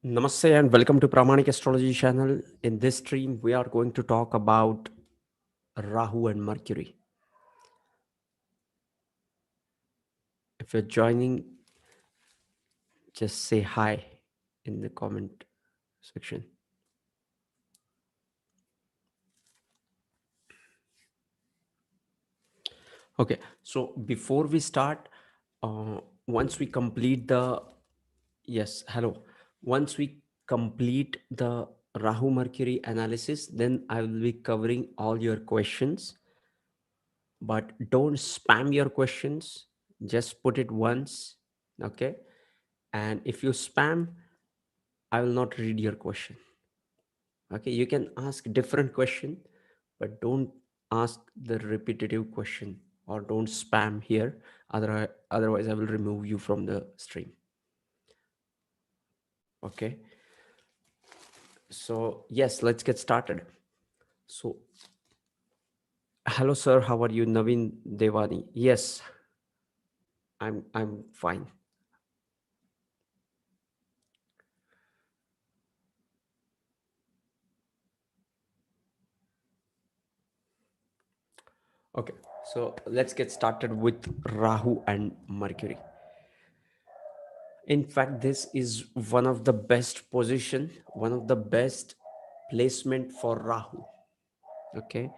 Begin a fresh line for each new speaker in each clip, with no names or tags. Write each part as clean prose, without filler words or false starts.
Namaste and welcome to Pramanic Astrology channel. In this stream, we are going to talk about Rahu and Mercury. If you're joining, just say hi in the comment section. Okay, so before we start, once we complete the yes, hello. Once we complete the Rahu Mercury analysis, then I will be covering all your questions. But don't spam your questions, just put it once, okay? And if you spam, I will not read your question. Okay, you can ask different question, but don't ask the repetitive question or don't spam here. Otherwise I will remove you from the stream. Okay, so yes, let's get started. So hello sir, how are you? Naveen Devani. Yes, I'm fine. Okay, so let's get started with Rahu and Mercury. In fact, this is one of the best position, one of the best placement for Rahu. Okay,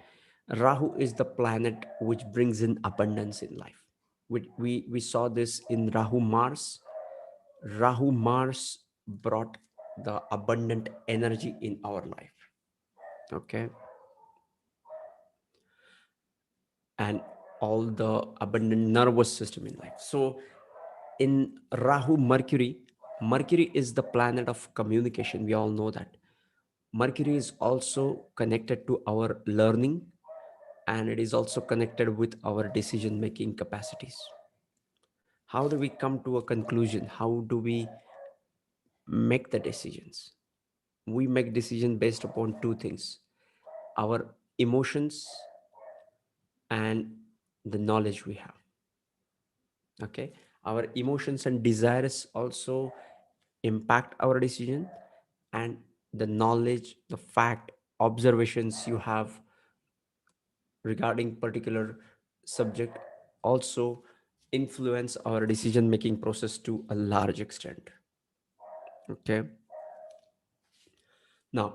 Rahu is the planet which brings in abundance in life. We saw this in Rahu Mars. Rahu Mars brought the abundant energy in our life. Okay, and all the abundant nervous system in life. So in Rahu Mercury, Mercury is the planet of communication. We all know that. Mercury is also connected to our learning, and it is also connected with our decision making capacities. How do we come to a conclusion? How do we make the decisions? We make decisions based upon two things: our emotions and the knowledge we have. Okay, our emotions and desires also impact our decision, and the knowledge, the fact, observations you have regarding particular subject also influence our decision making process to a large extent. Okay, now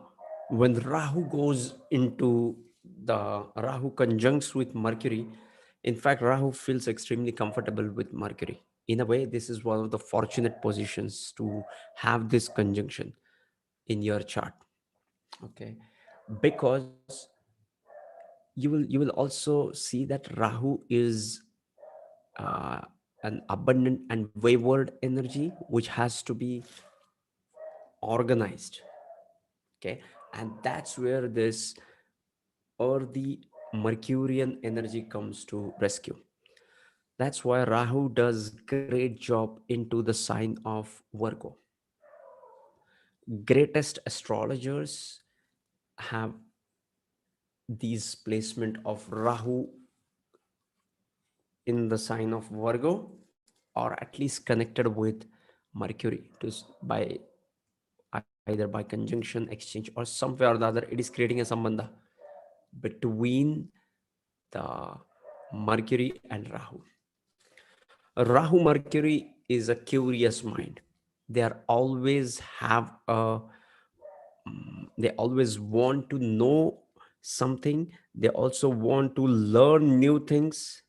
when Rahu goes into the Rahu conjuncts with Mercury, in fact Rahu feels extremely comfortable with Mercury. In a way, this is one of the fortunate positions to have this conjunction in your chart. Okay, because you will also see that Rahu is uh, an abundant and wayward energy which has to be organized. Okay, and that's where this earthy Mercurian energy comes to rescue. That's why Rahu does great job into the sign of Virgo. Greatest astrologers have these placement of Rahu in the sign of Virgo, or at least connected with Mercury by either by conjunction, exchange, or somewhere or the other. It is creating a sambandha between the Mercury and Rahu. Rahu Mercury is a curious mind. They are always have a they always want to know something. They also want to learn new things,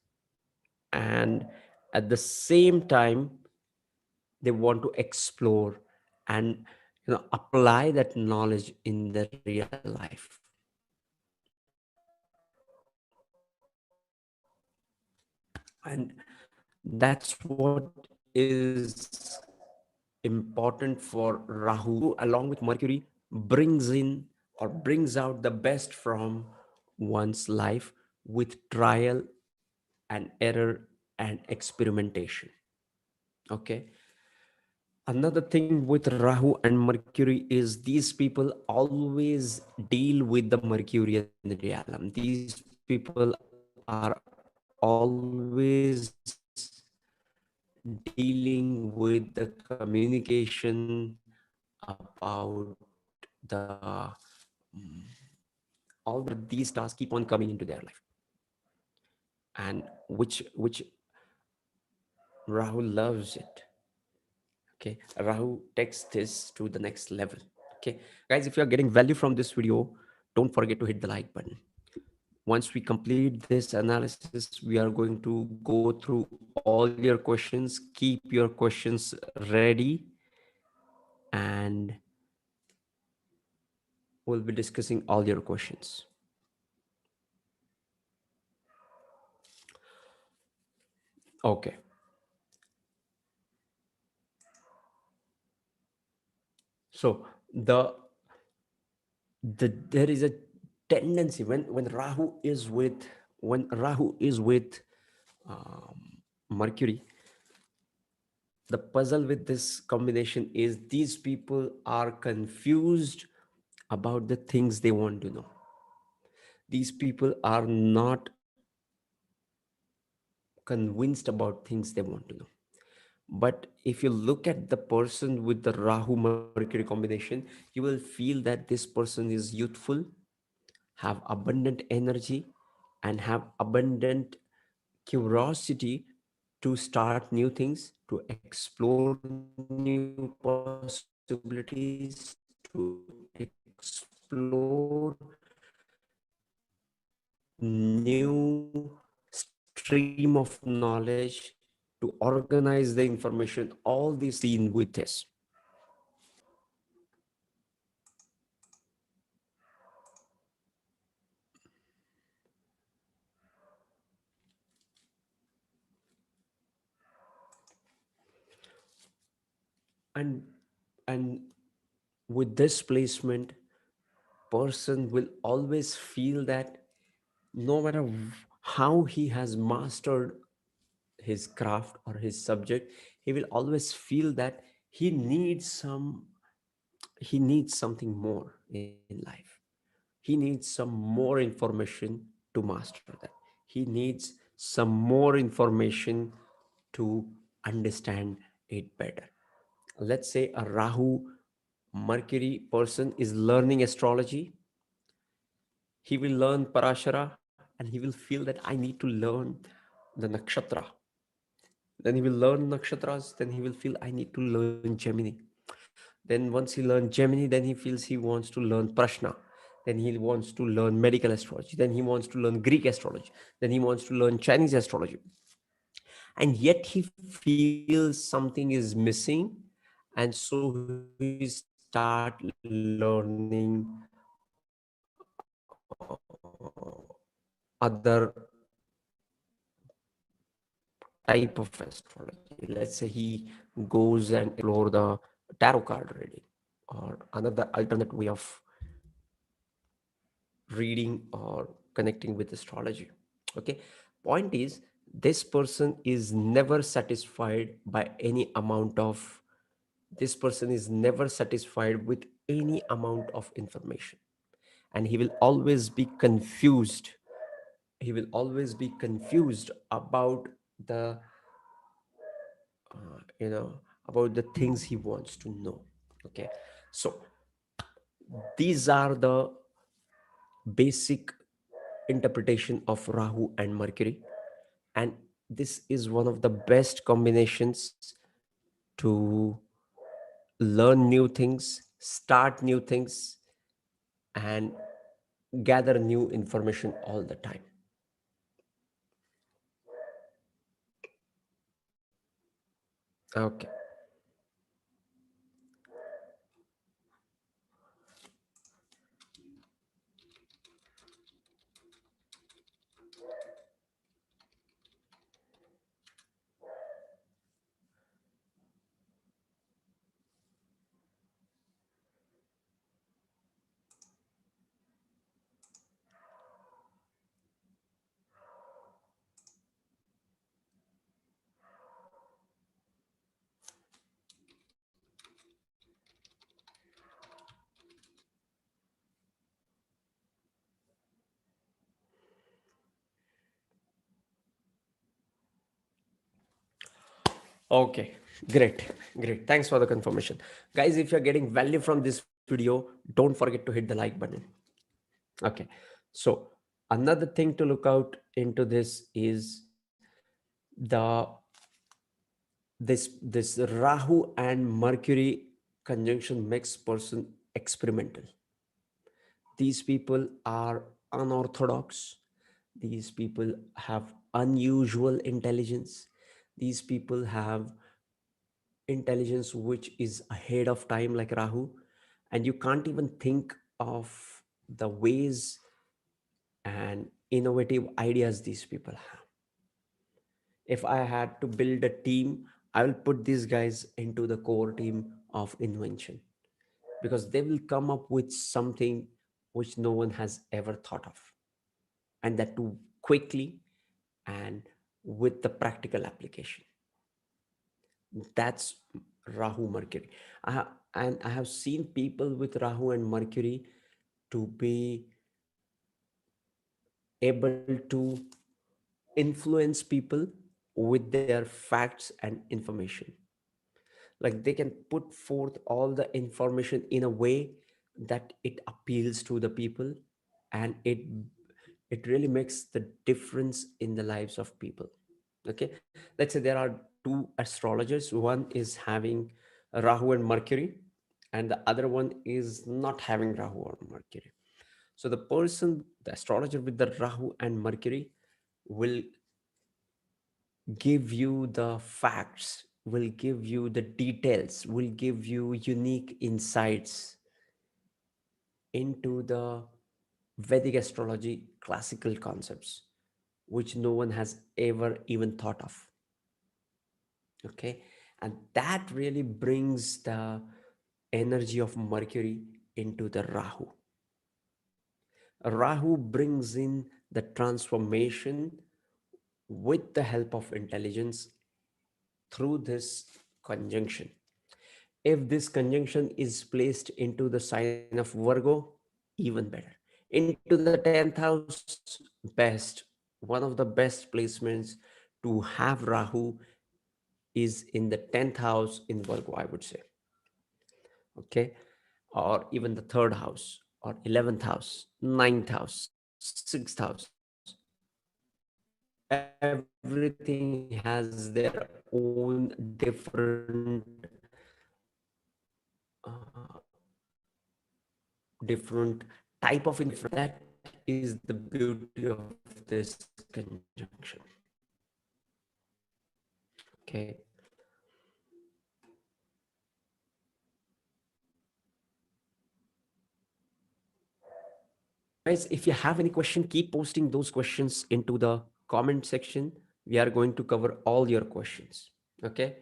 and at the same time they want to explore and apply that knowledge in the real life. And that's what is important for Rahu, along with Mercury, brings in or brings out the best from one's life with trial and error and experimentation. Okay, another thing with Rahu and Mercury is these people always deal with the Mercurian realm. These people are always dealing with the communication about the all these stars keep on coming into their life, and which Rahu loves it. Okay, Rahu takes this to the next level. Okay, guys, if you are getting value from this video, don't forget to hit the like button. Once we complete this analysis, we are going to go through all your questions. Keep your questions ready, and we'll be discussing all your questions. Okay, so there is a tendency when Rahu is with Mercury. The puzzle with this combination is these people are confused about the things they want to know. These people are not convinced about things they want to know. But if you look at the person with the Rahu Mercury combination, you will feel that this person is youthful, have abundant energy, and have abundant curiosity to start new things, to explore new possibilities, to explore new stream of knowledge, to organize the information. All these seen with this. And and with this placement, person will always feel that no matter how he has mastered his craft or his subject, he will always feel that he needs something more in life. He needs some more information to master that. He needs some more information to understand it better. Let's say a Rahu Mercury person is learning astrology. He will learn Parashara and he will feel that I need to learn the Nakshatra. Then he will learn Nakshatras, then he will feel I need to learn Gemini. Then once he learns Gemini, then he feels he wants to learn Prashna. Then he wants to learn medical astrology. Then he wants to learn Greek astrology. Then he wants to learn Chinese astrology. And yet he feels something is missing. And so he start learning other type of astrology. Let's say he goes and explore the tarot card reading or another alternate way of reading or connecting with astrology. Okay, point is, this person is never satisfied by any amount of this person is never satisfied with any amount of information, and he will always be confused. He will always be confused about the you know about the things he wants to know. Okay, so these are the basic interpretation of Rahu and Mercury, and this is one of the best combinations to learn new things, start new things, and gather new information all the time. Okay. Okay. Great, great. Thanks for the confirmation. Guys, if you're getting value from this video, don't forget to hit the like button. Okay. So, another thing to look out into this is the this Rahu and Mercury conjunction makes person experimental. These people are unorthodox. These people have unusual intelligence. These people have intelligence which is ahead of time, like Rahu, and you can't even think of the ways and innovative ideas these people have. If I had to build a team, I will put these guys into the core team of invention, because they will come up with something which no one has ever thought of, and that too quickly and with the practical application. That's Rahu Mercury. And I have seen people with Rahu and Mercury to be able to influence people with their facts and information. Like they can put forth all the information in a way that it appeals to the people, and it really makes the difference in the lives of people. Okay, let's say there are two astrologers. One is having Rahu and Mercury, and the other one is not having Rahu or Mercury. So the astrologer with the Rahu and Mercury will give you the facts, will give you the details, will give you unique insights into the Vedic astrology classical concepts, which no one has ever even thought of. Okay, and that really brings the energy of Mercury into the Rahu. Rahu brings in the transformation with the help of intelligence through this conjunction. If this conjunction is placed into the sign of Virgo, even better. Into the 10th house, best. One of the best placements to have Rahu is in the 10th house in Virgo, I would say. Okay, or even the third house, or 11th house, ninth house, 6th house. Everything has their own uh, different type of information. That is the beauty of this conjunction. Okay, guys, if you have any question, keep posting those questions into the comment section. We are going to cover all your questions. Okay,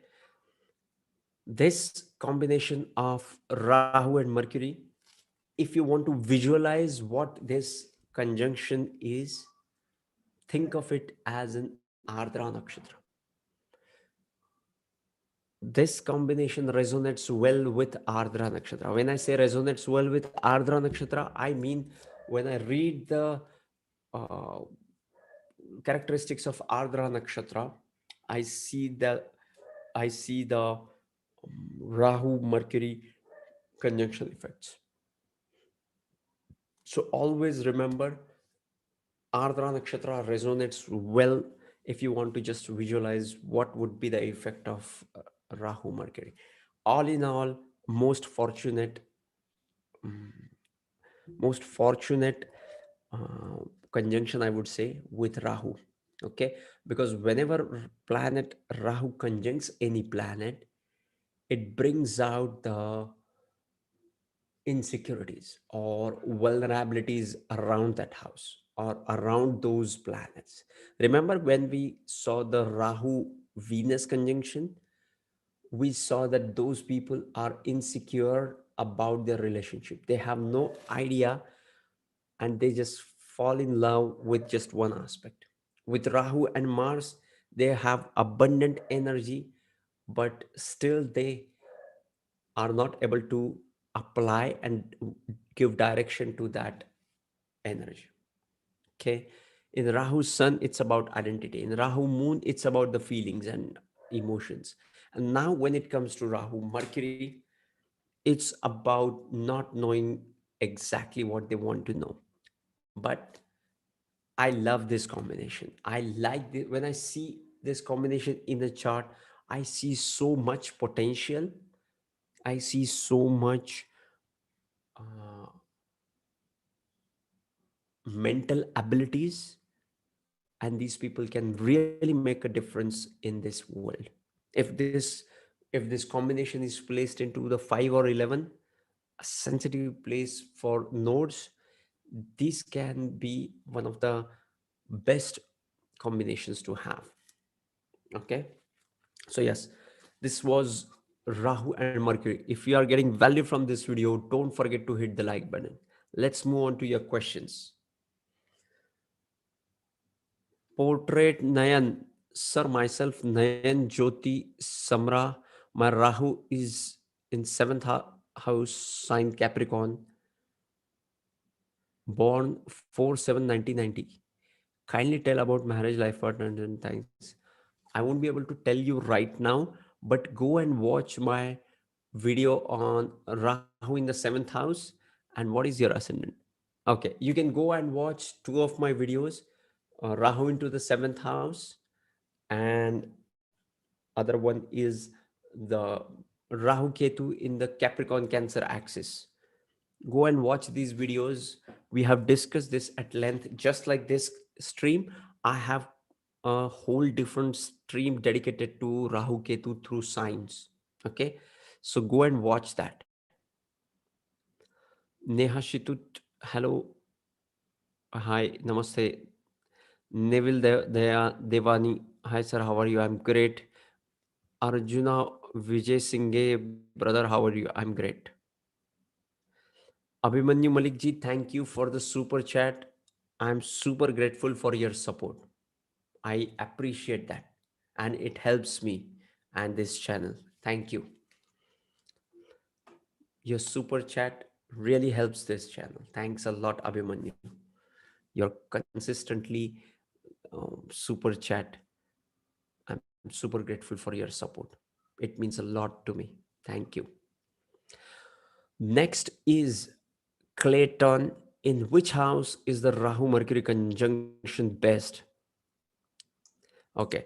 this combination of Rahu and Mercury, if you want to visualize what this conjunction is, think of it as an Ardra Nakshatra. This combination resonates well with Ardra Nakshatra. When I say resonates well with Ardra Nakshatra, I mean when I read the uh, characteristics of Ardra Nakshatra, I see the Rahu Mercury conjunction effects. So always remember, Ardra Nakshatra resonates well if you want to just visualize what would be the effect of Rahu Mercury. All in all, most fortunate, mm, most fortunate conjunction, I would say, with Rahu. Okay, because whenever planet Rahu conjuncts any planet, it brings out the insecurities or vulnerabilities around that house or around those planets. Remember when we saw the Rahu Venus conjunction, we saw that those people are insecure about their relationship. They have no idea, and they just fall in love with just one aspect. With Rahu and Mars, they have abundant energy, but still they are not able to apply and give direction to that energy. Okay, in Rahu's sun, it's about identity. In Rahu moon, it's about the feelings and emotions. And now, when it comes to Rahu Mercury, it's about not knowing exactly what they want to know. But I love this combination. I like the, when I see this combination in the chart, I see so much potential. I see so much uh, mental abilities, and these people can really make a difference in this world. If this if this combination is placed into the 5 or 11, a sensitive place for nodes, this can be one of the best combinations to have. Okay, so yes, this was Rahu and Mercury. If you are getting value from this video, don't forget to hit the like button. Let's move on to your questions. Portrait Nayan. Sir, myself Nayan Jyoti Samra. My Rahu is in house, sign Capricorn, born 4/7/1990. Kindly tell about marriage, life partner, and thanks. I won't be able to tell you right now, but go and watch my video on Rahu in the 7th house. And what is your ascendant? Okay, you can go and watch two of my videos, Rahu into the 7th house, and other one is the Rahu Ketu in the Capricorn Cancer axis. Go and watch these videos. We have discussed this at length. Just like this stream, I have a whole different stream dedicated to Rahu Ketu through signs. Okay, so go and watch that. Neha Shitut, hello, hi, namaste. Neville Devani, hi sir, how are you? I'm great. Arjuna Vijay Singhe, brother, how are you? I'm great. Abhimanyu Malik ji, thank you for the super chat. I'm super grateful for your support. I appreciate that. And it helps me and this channel. Thank you. Your super chat really helps this channel. Thanks a lot, Abhimanyu. Your consistently super chat. I'm super grateful for your support. It means a lot to me. Thank you. Next is Clayton. In which house is the Rahu Mercury conjunction best? Okay,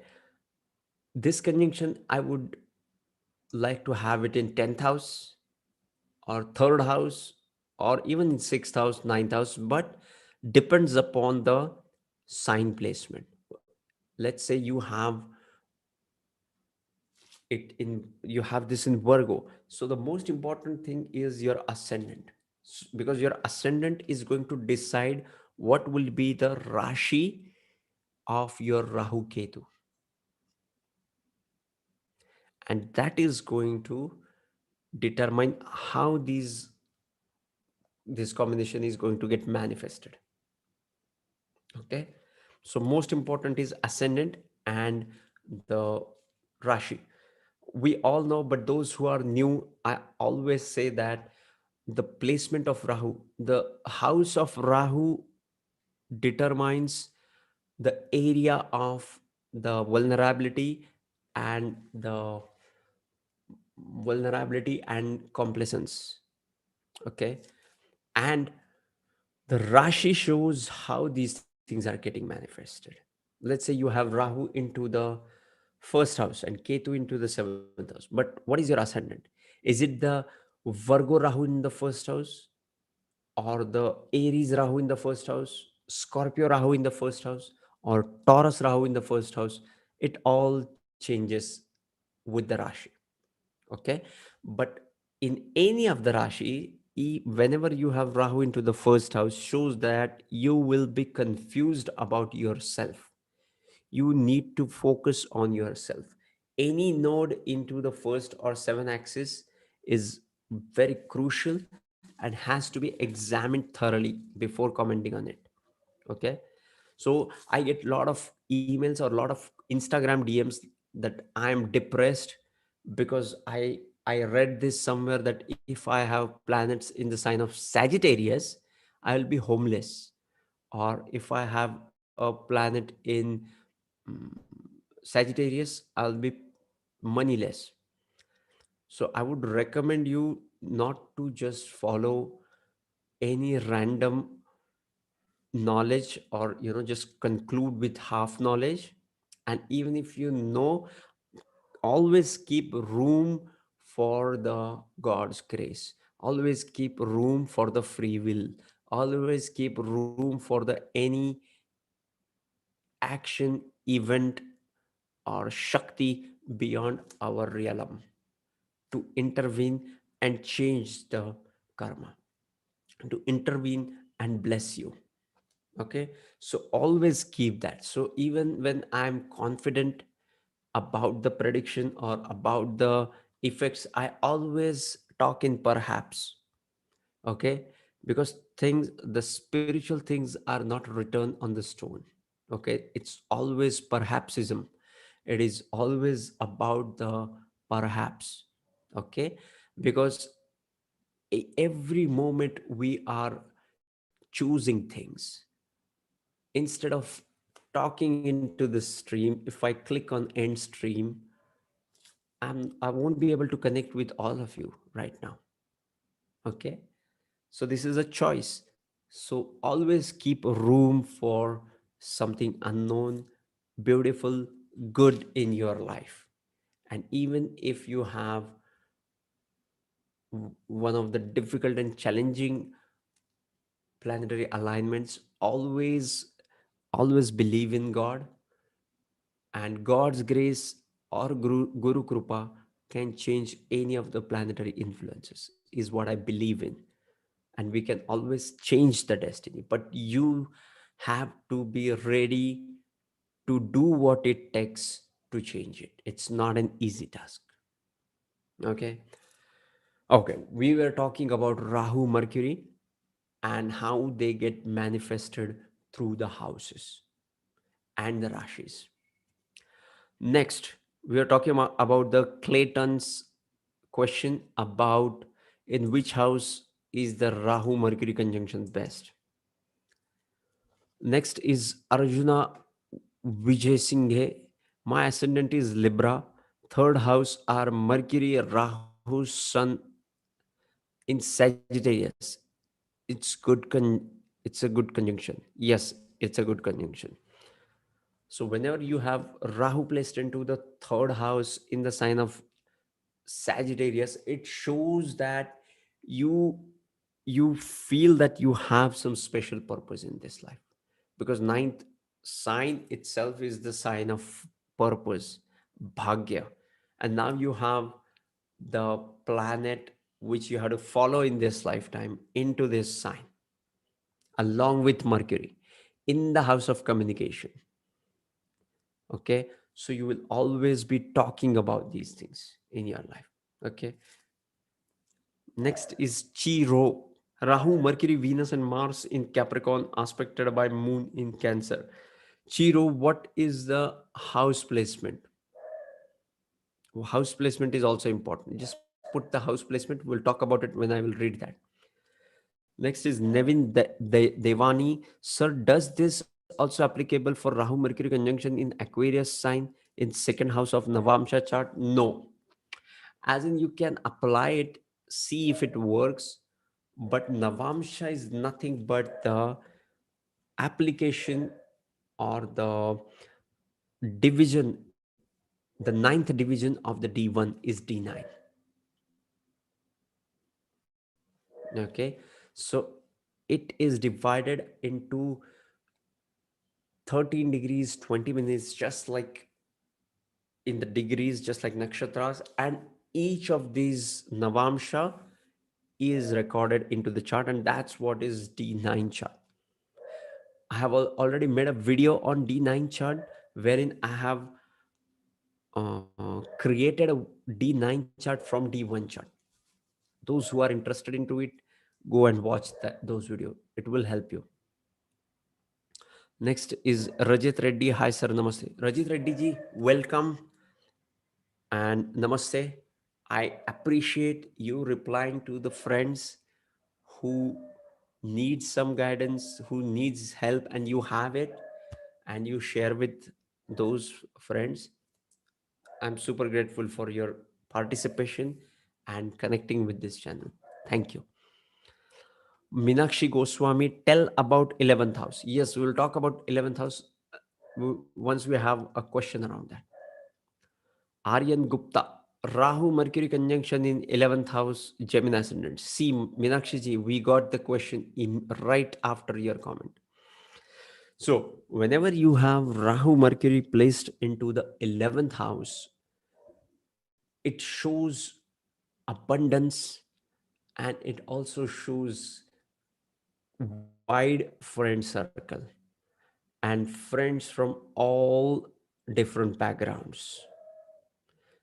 this conjunction I would like to have it in 10th house or 3rd house or even in 6th house, 9th house, but depends upon the sign placement. Let's say you have this in Virgo. So the most important thing is your ascendant, because your ascendant is going to decide what will be the Rashi of your Rahu Ketu, and that is going to determine how this combination is going to get manifested. Okay, so most important is ascendant and the Rashi. We all know, but those who are new, I always say that the placement of Rahu, the house of Rahu determines the area of the and vulnerability and complacence. Okay, and the Rashi shows how these things are getting manifested. Let's say you have Rahu into the 1st house and Ketu into the 7th house, but what is your ascendant? Is it the Virgo Rahu in the 1st house, or the Aries Rahu in the 1st house, Scorpio Rahu in the 1st house, or Taurus Rahu in the 1st house? It all changes with the Rashi. Okay, but in any of the Rashi, whenever you have Rahu into the 1st house, shows that you will be confused about yourself. You need to focus on yourself. Any node into the 1st or 7th axis is very crucial and has to be examined thoroughly before commenting on it. Okay, so I get a lot of emails or a lot of Instagram DMs that I'm depressed because I read this somewhere that if I have planets in the sign of Sagittarius, I will be homeless. Or if I have a planet in mm, Sagittarius, I'll be moneyless. So I would recommend you not to just follow any random knowledge, or just conclude with half knowledge. And even if you know, always keep room for the God's grace, always keep room for the free will, always keep room for the any action, event, or shakti beyond our realm to intervene and change the karma, to intervene and bless you. Okay, so always keep that. So even when I'm confident about the prediction or about the effects, I always talk in perhaps. Okay, because things, the spiritual things are not written on the stone. Okay, it's always perhapsism, it is always about the perhaps. Okay, because every moment we are choosing things. Instead of talking into the stream, if I click on end stream, I won't be able to connect with all of you right now. Okay, so this is a choice. So always keep room for something unknown, beautiful, good in your life. And even if you have one of the difficult and challenging planetary alignments, always believe in God, and God's grace or Guru Krupa can change any of the planetary influences, is what I believe in. And we can always change the destiny, but you have to be ready to do what it takes to change it. It's not an easy task. Okay. Okay, we were talking about Rahu Mercury and how they get manifested through the houses and the rashis. Next, we are talking about the Clayton's question about in which house is the Rahu Mercury conjunction best. Next is Arjuna Vijay Singhe. My ascendant is Libra. Third house are Mercury, Rahu, Sun in Sagittarius. It's it's a good conjunction. Yes, it's a good conjunction. So whenever you have Rahu placed into the third house in the sign of Sagittarius, it shows that you you feel that you have some special purpose in this life, because ninth sign itself is the sign of purpose, bhagya, and now you have the planet which you have to follow in this lifetime into this sign along with Mercury in the house of communication. Okay, so you will always be talking about these things in your life. Okay, next is Chiro. Rahu, Mercury, Venus, and Mars in Capricorn, aspected by Moon in Cancer. Chiro, what is the house placement? House placement is also important. Just put the house placement. We'll talk about it when I will read that. Next is Nevin Devani. Sir, does this also applicable for Rahu Mercury conjunction in Aquarius sign in second house of Navamsha chart? No. As in, you can apply it, see if it works, but Navamsha is nothing but the application or the division, the ninth division of the D1 is D9. Okay, so it is divided into 13 degrees 20 minutes, just like in the degrees, just like nakshatras, and each of these Navamsha is recorded into the chart, and that's what is D9 chart. I have already made a video on D9 chart wherein I have created a D9 chart from D1 chart. Those who are interested into it, go and watch those videos. It will help you. Next is Rajit Reddy. Hi sir, namaste. Rajit Reddy ji, welcome and namaste. I appreciate you replying to the friends who need some guidance, who needs help, and you have it and you share with those friends. I'm super grateful for your participation and connecting with this channel. Thank you. Minakshi Goswami, tell about 11th house. Yes, we will talk about 11th house once we have a question around that. Aryan Gupta, Rahu Mercury conjunction in 11th house, Gemini ascendant. See, Minakshi ji, we got the question in right after your comment. So, whenever you have Rahu Mercury placed into the 11th house, it shows abundance, and it also shows wide friend circle and friends from all different backgrounds,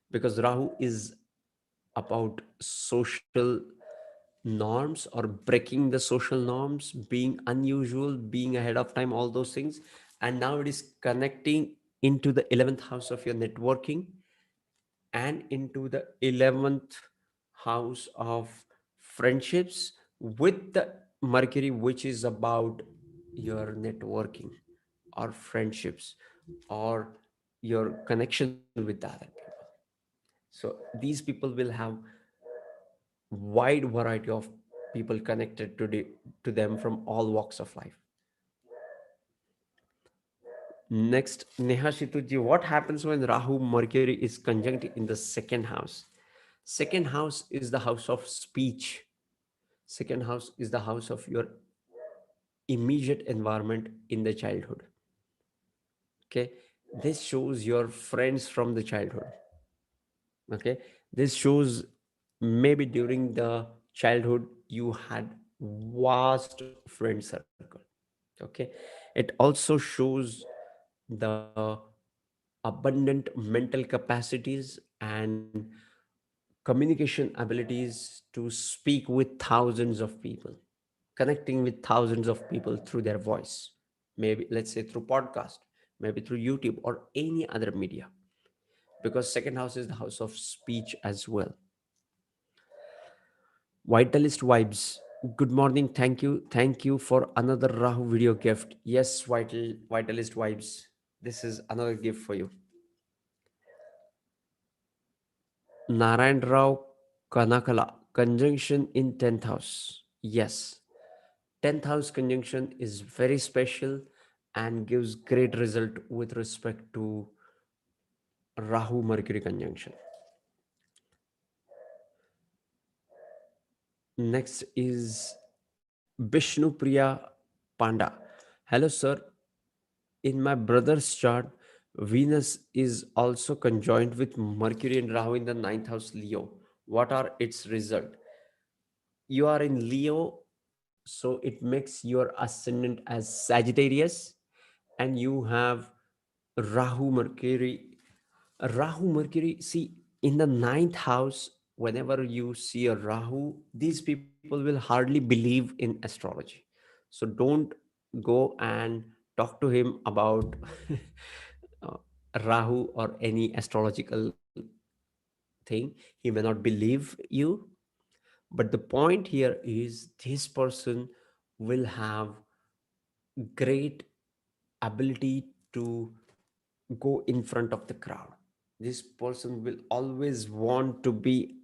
because Rahu is about social norms or breaking the social norms, being unusual, being ahead of time, all those things. And now it is connecting into the 11th house of your networking and into the 11th house of friendships with the Mercury, which is about your networking or friendships or your connection with the other people. So these people will have wide variety of people connected to them from all walks of life. Next, Neha Shituji, what happens when Rahu Mercury is conjunct in the second house? Second house is the house of speech. Second house is the house of your immediate environment in the childhood. Okay, this shows your friends from the childhood. Okay, this shows maybe during the childhood you had vast friend circle. Okay, it also shows the abundant mental capacities and communication abilities to speak with thousands of people, connecting with thousands of people through their voice, maybe let's say through podcast, maybe through YouTube or any other media, because second house is the house of speech as well. Vitalist vibes, good morning, thank you for another Rahu video gift. Yes, Vitalist vibes, this is another gift for you. Narayan Rao Kanakala, conjunction in 10th house. Yes, 10th house conjunction is very special and gives great result with respect to Rahu Mercury conjunction. Next is Vishnu Priya Panda. Hello, sir. In my brother's chart, Venus is also conjoined with Mercury and Rahu in the ninth house Leo. What are its result? You are in Leo, so it makes your ascendant as Sagittarius, and you have Rahu Mercury. Rahu Mercury, see, in the ninth house, whenever you see a Rahu, these people will hardly believe in astrology. So don't go and talk to him about uh, Rahu or any astrological thing. He may not believe you. But the point here is this person will have great ability to go in front of the crowd. This person will always want to be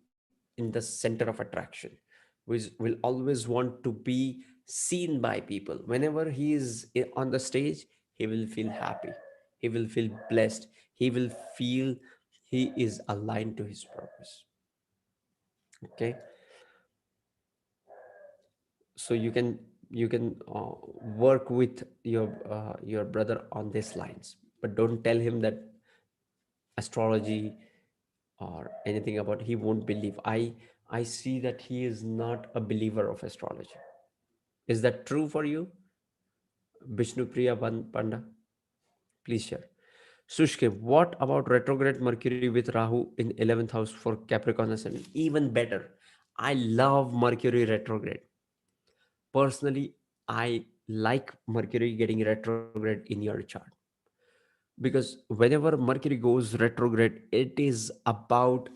in the center of attraction, which will always want to be seen by people. Whenever he is on the stage, he will feel happy, he will feel blessed, he will feel he is aligned to his purpose. Okay, so you can work with your brother on these lines, but don't tell him that astrology or anything about, he won't believe. I see that he is not a believer of astrology. Is that true for you, Vishnu Priya Panda? Please share. Sushke, what about retrograde Mercury with Rahu in 11th house for Capricorn ascendant? Even better. I love Mercury retrograde. Personally, I like Mercury getting retrograde in your chart, because whenever Mercury goes retrograde, it is about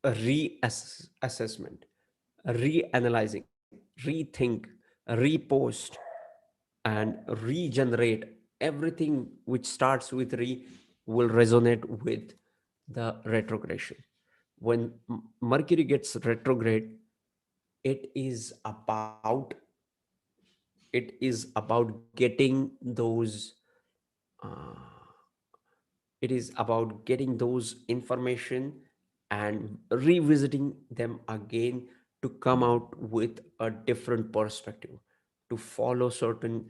a reassessment, reanalyzing, rethink, repost, and regenerate. Everything which starts with re will resonate with the retrogression, When Mercury gets retrograde, it is about getting those uh, it is about getting those information and revisiting them again to come out with a different perspective, to follow certain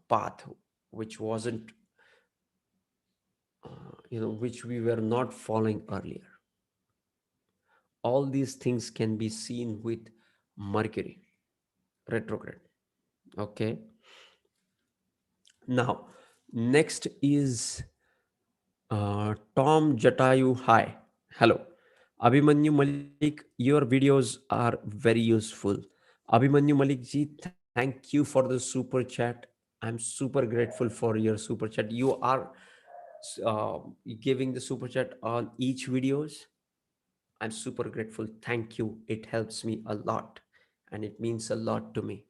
path which wasn't which we were not following earlier. All these things can be seen with Mercury retrograde. Okay. Now, next is Tom Jatayu. Hi. Hello. Abhimanyu Malik, your videos are very useful. Abhimanyu Malik ji, thank you for the super chat. I'm super grateful for your super chat. You are uh, giving the super chat on each videos. I'm super grateful. Thank you. It helps me a lot and it means a lot to me.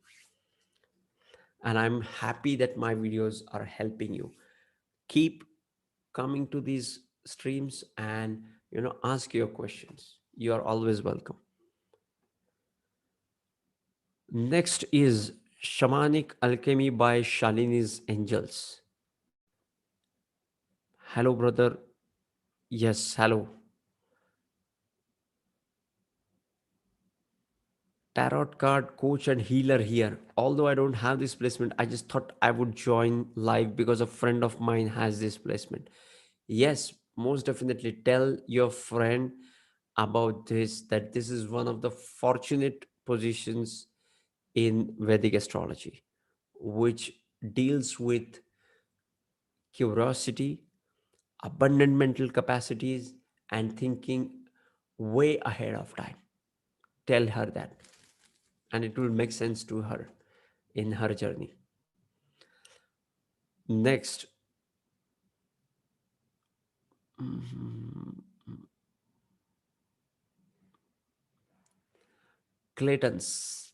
And I'm happy that my videos are helping you. Keep coming to these streams and ask your questions. You are always welcome. Next is Shamanic Alchemy by Shalini's Angels. Hello, brother. Yes, hello. Tarot card coach and healer here. Although I don't have this placement, I just thought I would join live because a friend of mine has this placement. Yes, most definitely tell your friend about this, that this is one of the fortunate positions in Vedic astrology, which deals with curiosity, abundant mental capacities, and thinking way ahead of time. Tell her that, and it will make sense to her in her journey. Next, mhm, Clayton's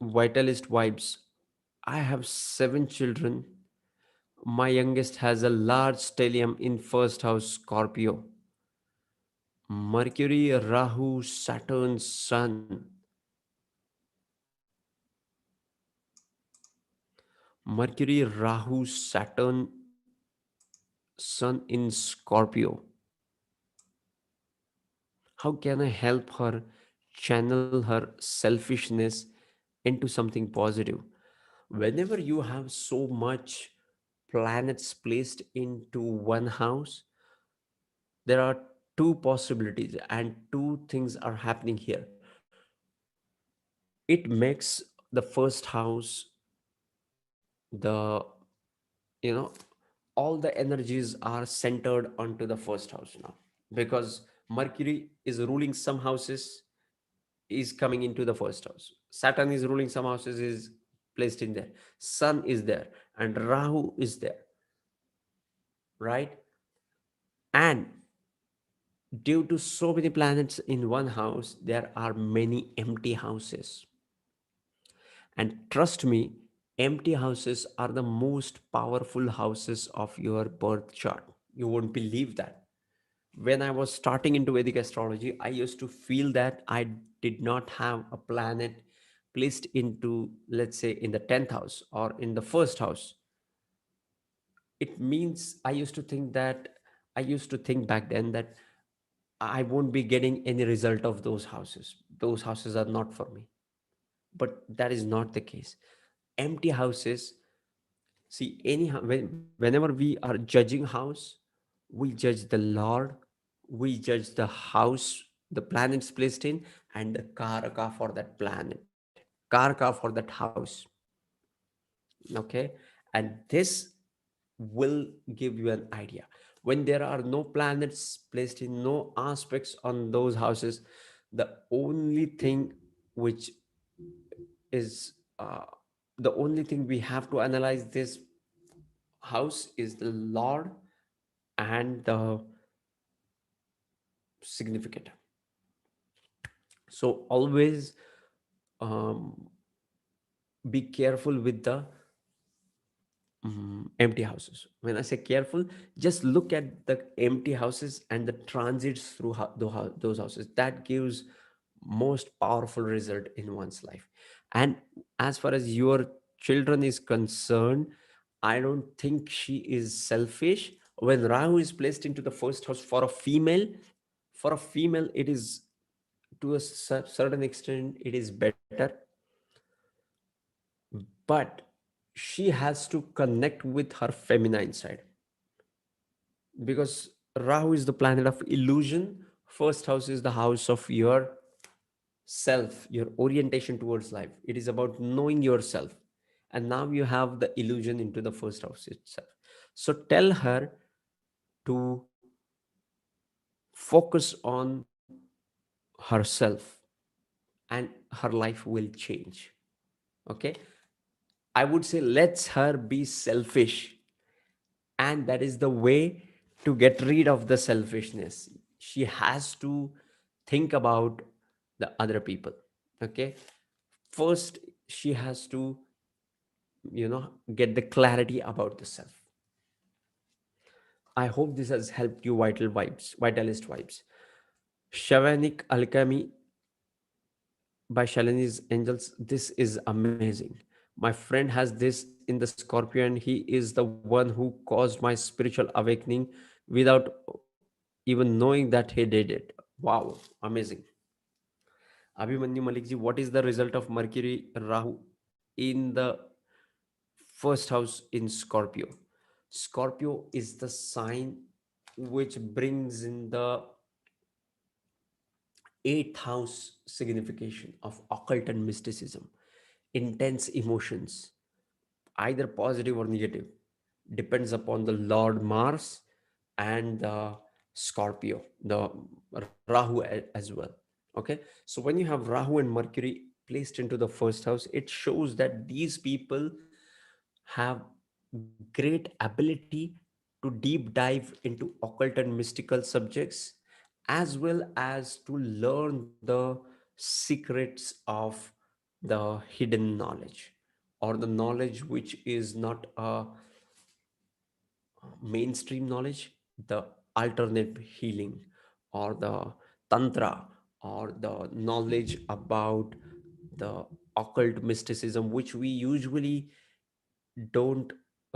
Vitalist Vibes. I have 7 children. My youngest has a large stellium in first house Scorpio. Mercury, Rahu, Saturn, Sun. Mercury, Rahu, Saturn, Sun in Scorpio. How can I help her channel her selfishness into something positive? Whenever you have so much planets placed into one house, there are two possibilities and two things are happening here. It makes the first house, the you know all the energies are centered onto the first house now, because Mercury is ruling some houses, is coming into the first house. Saturn is ruling some houses, is placed in there. Sun is there and Rahu is there, right? And due to so many planets in one house, there are many empty houses. And trust me, empty houses are the most powerful houses of your birth chart. You won't believe that. When I was starting into Vedic astrology, I used to feel that I did not have a planet placed into, let's say, in the 10th house or in the first house. It means I used to think back then that I won't be getting any result of those houses. Those houses are not for me. But that is not the case. Empty houses, see, whenever we are judging house, we judge the Lord, we judge the house, the planets placed in, and the Karaka for that planet, Karaka for that house. Okay. And this will give you an idea. When there are no planets placed in, no aspects on those houses, the only thing which is the only thing we have to analyze this house is the Lord and the significant. So always um, be careful with the empty houses. When I say careful, just look at the empty houses and the transits through those houses. That gives most powerful result in one's life. And as far as your children is concerned, I don't think she is selfish. When Rahu is placed into the first house for a female, it is to a certain extent it is better, but she has to connect with her feminine side, because Rahu is the planet of illusion. First house is the house of your self, your orientation towards life. It is about knowing yourself. And now you have the illusion into the first house itself. So tell her to focus on herself, and her life will change. Okay. I would say let's her be selfish, and that is the way to get rid of the selfishness. She has to think about the other people. Okay. First, she has to, get the clarity about the self. I hope this has helped you, vitalist vibes. Shavanic alchemy by Shalini's angels. This is amazing. My friend has this in the Scorpio, and he is the one who caused my spiritual awakening without even knowing that he did it. Wow, amazing. Abhimanyu Malikji, what is the result of Mercury Rahu in the first house in Scorpio? Scorpio is the sign which brings in the eighth house signification of occult and mysticism, intense emotions, either positive or negative, depends upon the Lord Mars and the Scorpio, the Rahu as well. Okay, so when you have Rahu and Mercury placed into the first house, it shows that these people have great ability to deep dive into occult and mystical subjects, as well as to learn the secrets of the hidden knowledge, or the knowledge which is not a mainstream knowledge, the alternate healing, or the tantra, or the knowledge about the occult mysticism, which we usually don't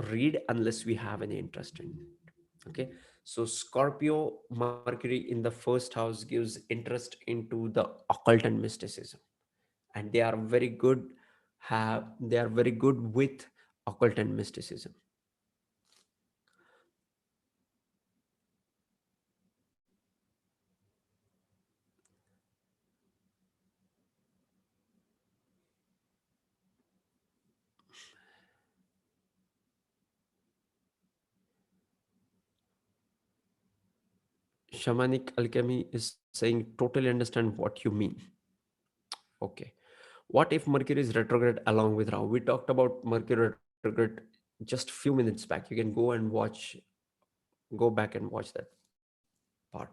read unless we have any interest in it. Okay, so Scorpio Mercury in the first house gives interest into the occult and mysticism, and they are very good with occult and mysticism. Shamanic alchemy is saying totally understand what you mean. Okay, what if Mercury is retrograde along with Rahu? We talked about Mercury retrograde just few minutes back. You can go back and watch that part.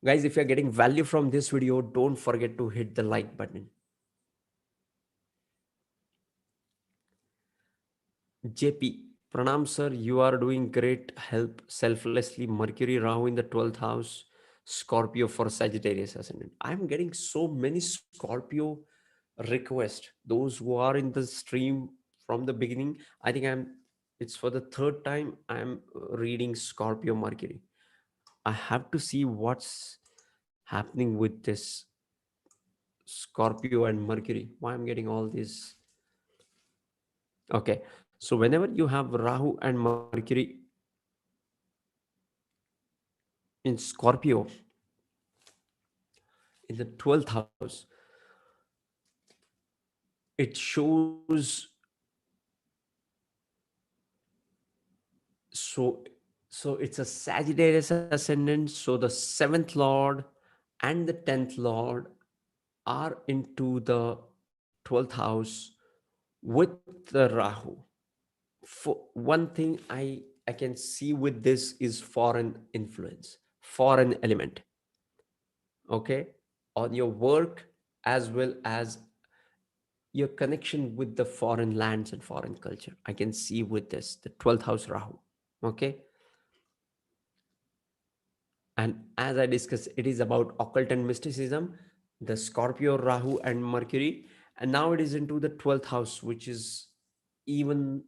Guys, if you're getting value from this video, don't forget to hit the like button. JP, Pranam sir, you are doing great. Help selflessly. Mercury Rahu in the 12th house, Scorpio for Sagittarius ascendant. I'm getting so many Scorpio requests. Those who are in the stream from the beginning, I think it's for the third time I'm reading Scorpio Mercury. I have to see what's happening with this Scorpio and Mercury. Why I'm getting all these. Okay, so whenever you have Rahu and Mercury in Scorpio in the 12th house, it shows, so it's a Sagittarius ascendant. So the 7th lord and the 10th lord are into the 12th house with the Rahu. For one thing I can see with this is foreign influence, foreign element. Okay, on your work, as well as your connection with the foreign lands and foreign culture. I can see with this, the 12th house Rahu. Okay. And as I discussed, it is about occult and mysticism, the Scorpio, Rahu, and Mercury. And now it is into the 12th house, which is even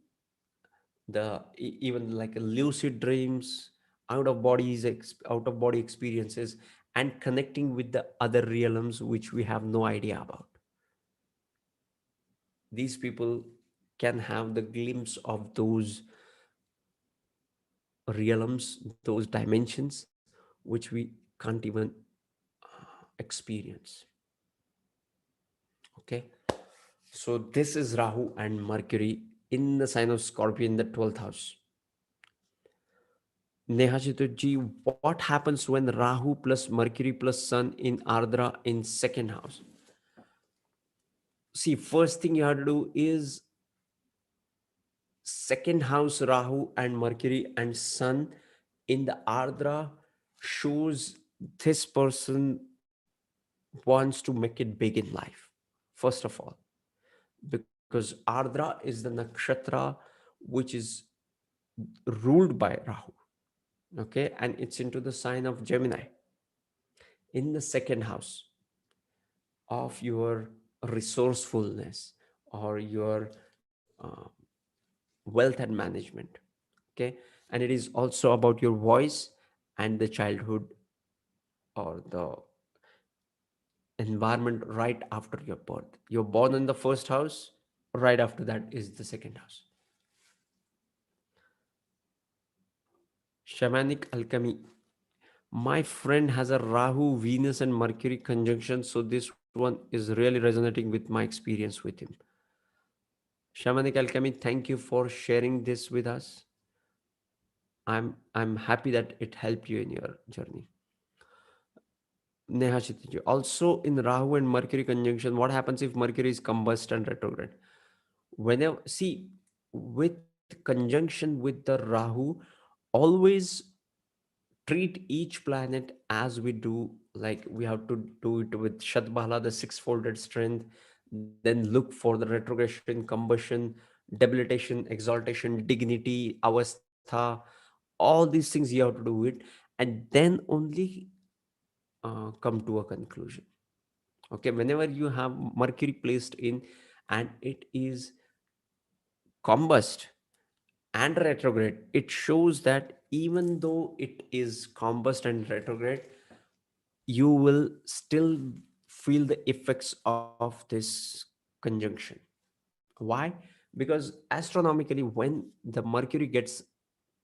even like a lucid dreams, out of body experiences, and connecting with the other realms which we have no idea about. These people can have the glimpse of those realms, those dimensions, which we can't even experience. Okay, so this is Rahu and Mercury in the sign of Scorpio in the 12th house. Nehashituji, what happens when Rahu plus Mercury plus Sun in Ardra in second house? See, first thing you have to do is second house Rahu and Mercury and Sun in the Ardra shows this person wants to make it big in life, first of all, because Ardra is the nakshatra which is ruled by Rahu. Okay, and it's into the sign of Gemini in the second house of your resourcefulness or your wealth and management. Okay, and it is also about your voice and the childhood or the environment right after your birth. You're born in the first house, right after that is the second house. Shamanic alchemy. My friend has a Rahu, Venus, and Mercury conjunction, so this one is really resonating with my experience with him. Shamanic alchemy, thank you for sharing this with us. I'm happy that it helped you in your journey. Neha Chitiji. Also in Rahu and Mercury conjunction, what happens if Mercury is combust and retrograde? Whenever, see, with conjunction with the Rahu, always treat each planet as we do, like we have to do it with Shatbala, the six-folded strength, then look for the retrogression, combustion, debilitation, exaltation, dignity, avastha, all these things you have to do it, and then only come to a conclusion. Okay, whenever you have Mercury placed in and it is combust and retrograde, it shows that even though it is combust and retrograde, you will still feel the effects of this conjunction. Why? Because astronomically, when the Mercury gets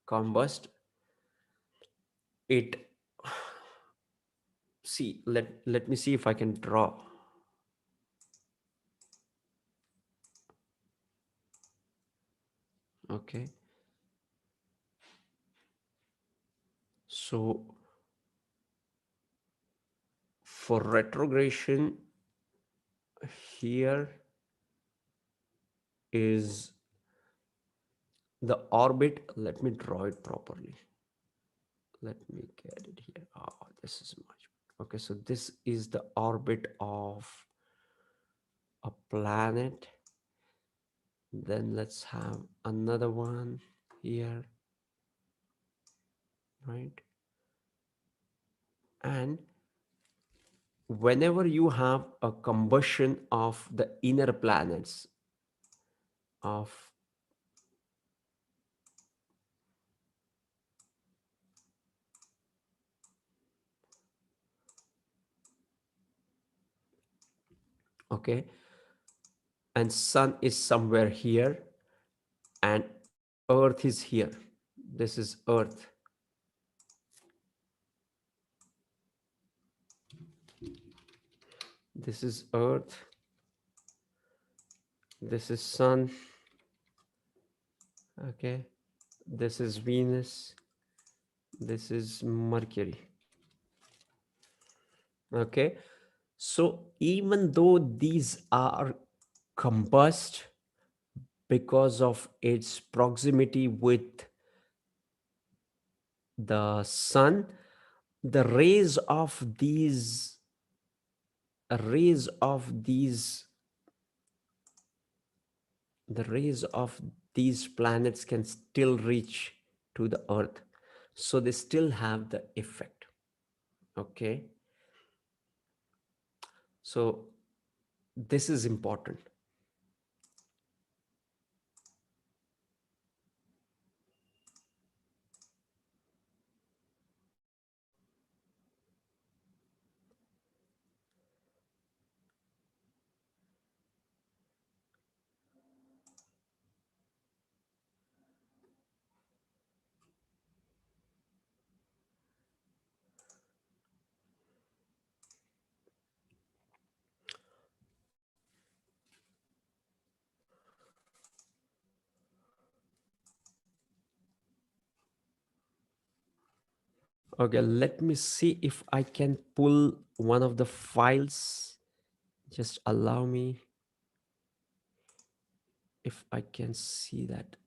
combust, it, see, let me see if I can draw. Okay, so for retrogression, here is the orbit. Let me draw it properly. Let me get it here. Oh, this is much. Okay, so this is the orbit of a planet. Then let's have another one here, right? And whenever you have a combustion of the inner planets of, okay, and sun is somewhere here and earth is here. This is earth. This is earth. This is sun. Okay, this is Venus. This is Mercury. Okay, so even though these are combust because of its proximity with the sun, the rays of these the rays of these planets can still reach to the earth, so they still have the effect. Okay, so this is important. Okay, let me see if I can pull one of the files. Just allow me, if I can see that.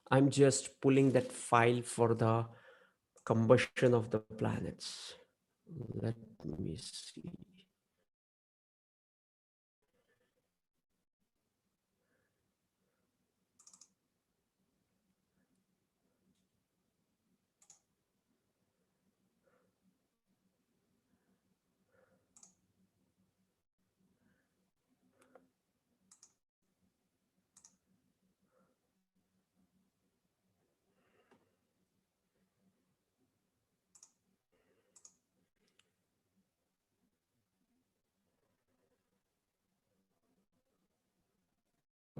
I'm just pulling that file for the combustion of the planets. Let me see.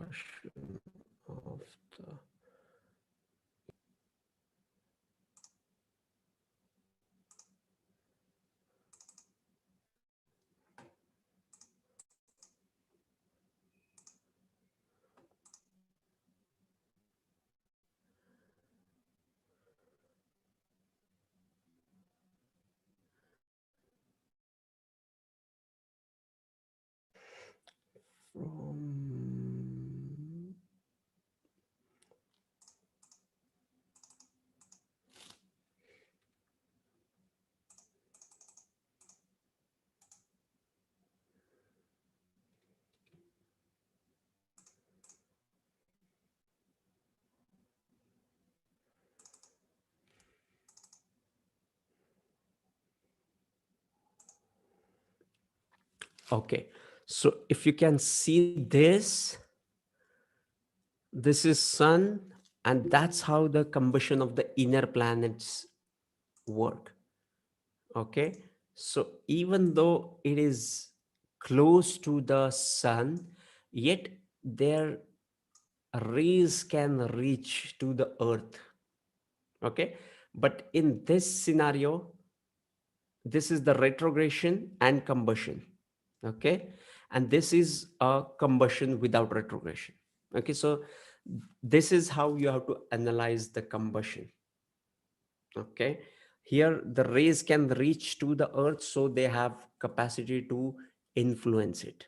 Combustion of the from. Okay, so if you can see this, this is sun, and that's how the combustion of the inner planets work. Okay, so even though it is close to the sun, yet their rays can reach to the earth. Okay, but in this scenario, this is the retrogression and combustion. Okay, and this is a combustion without retrogression. Okay, so this is how you have to analyze the combustion. Okay, here the rays can reach to the earth, so they have capacity to influence it.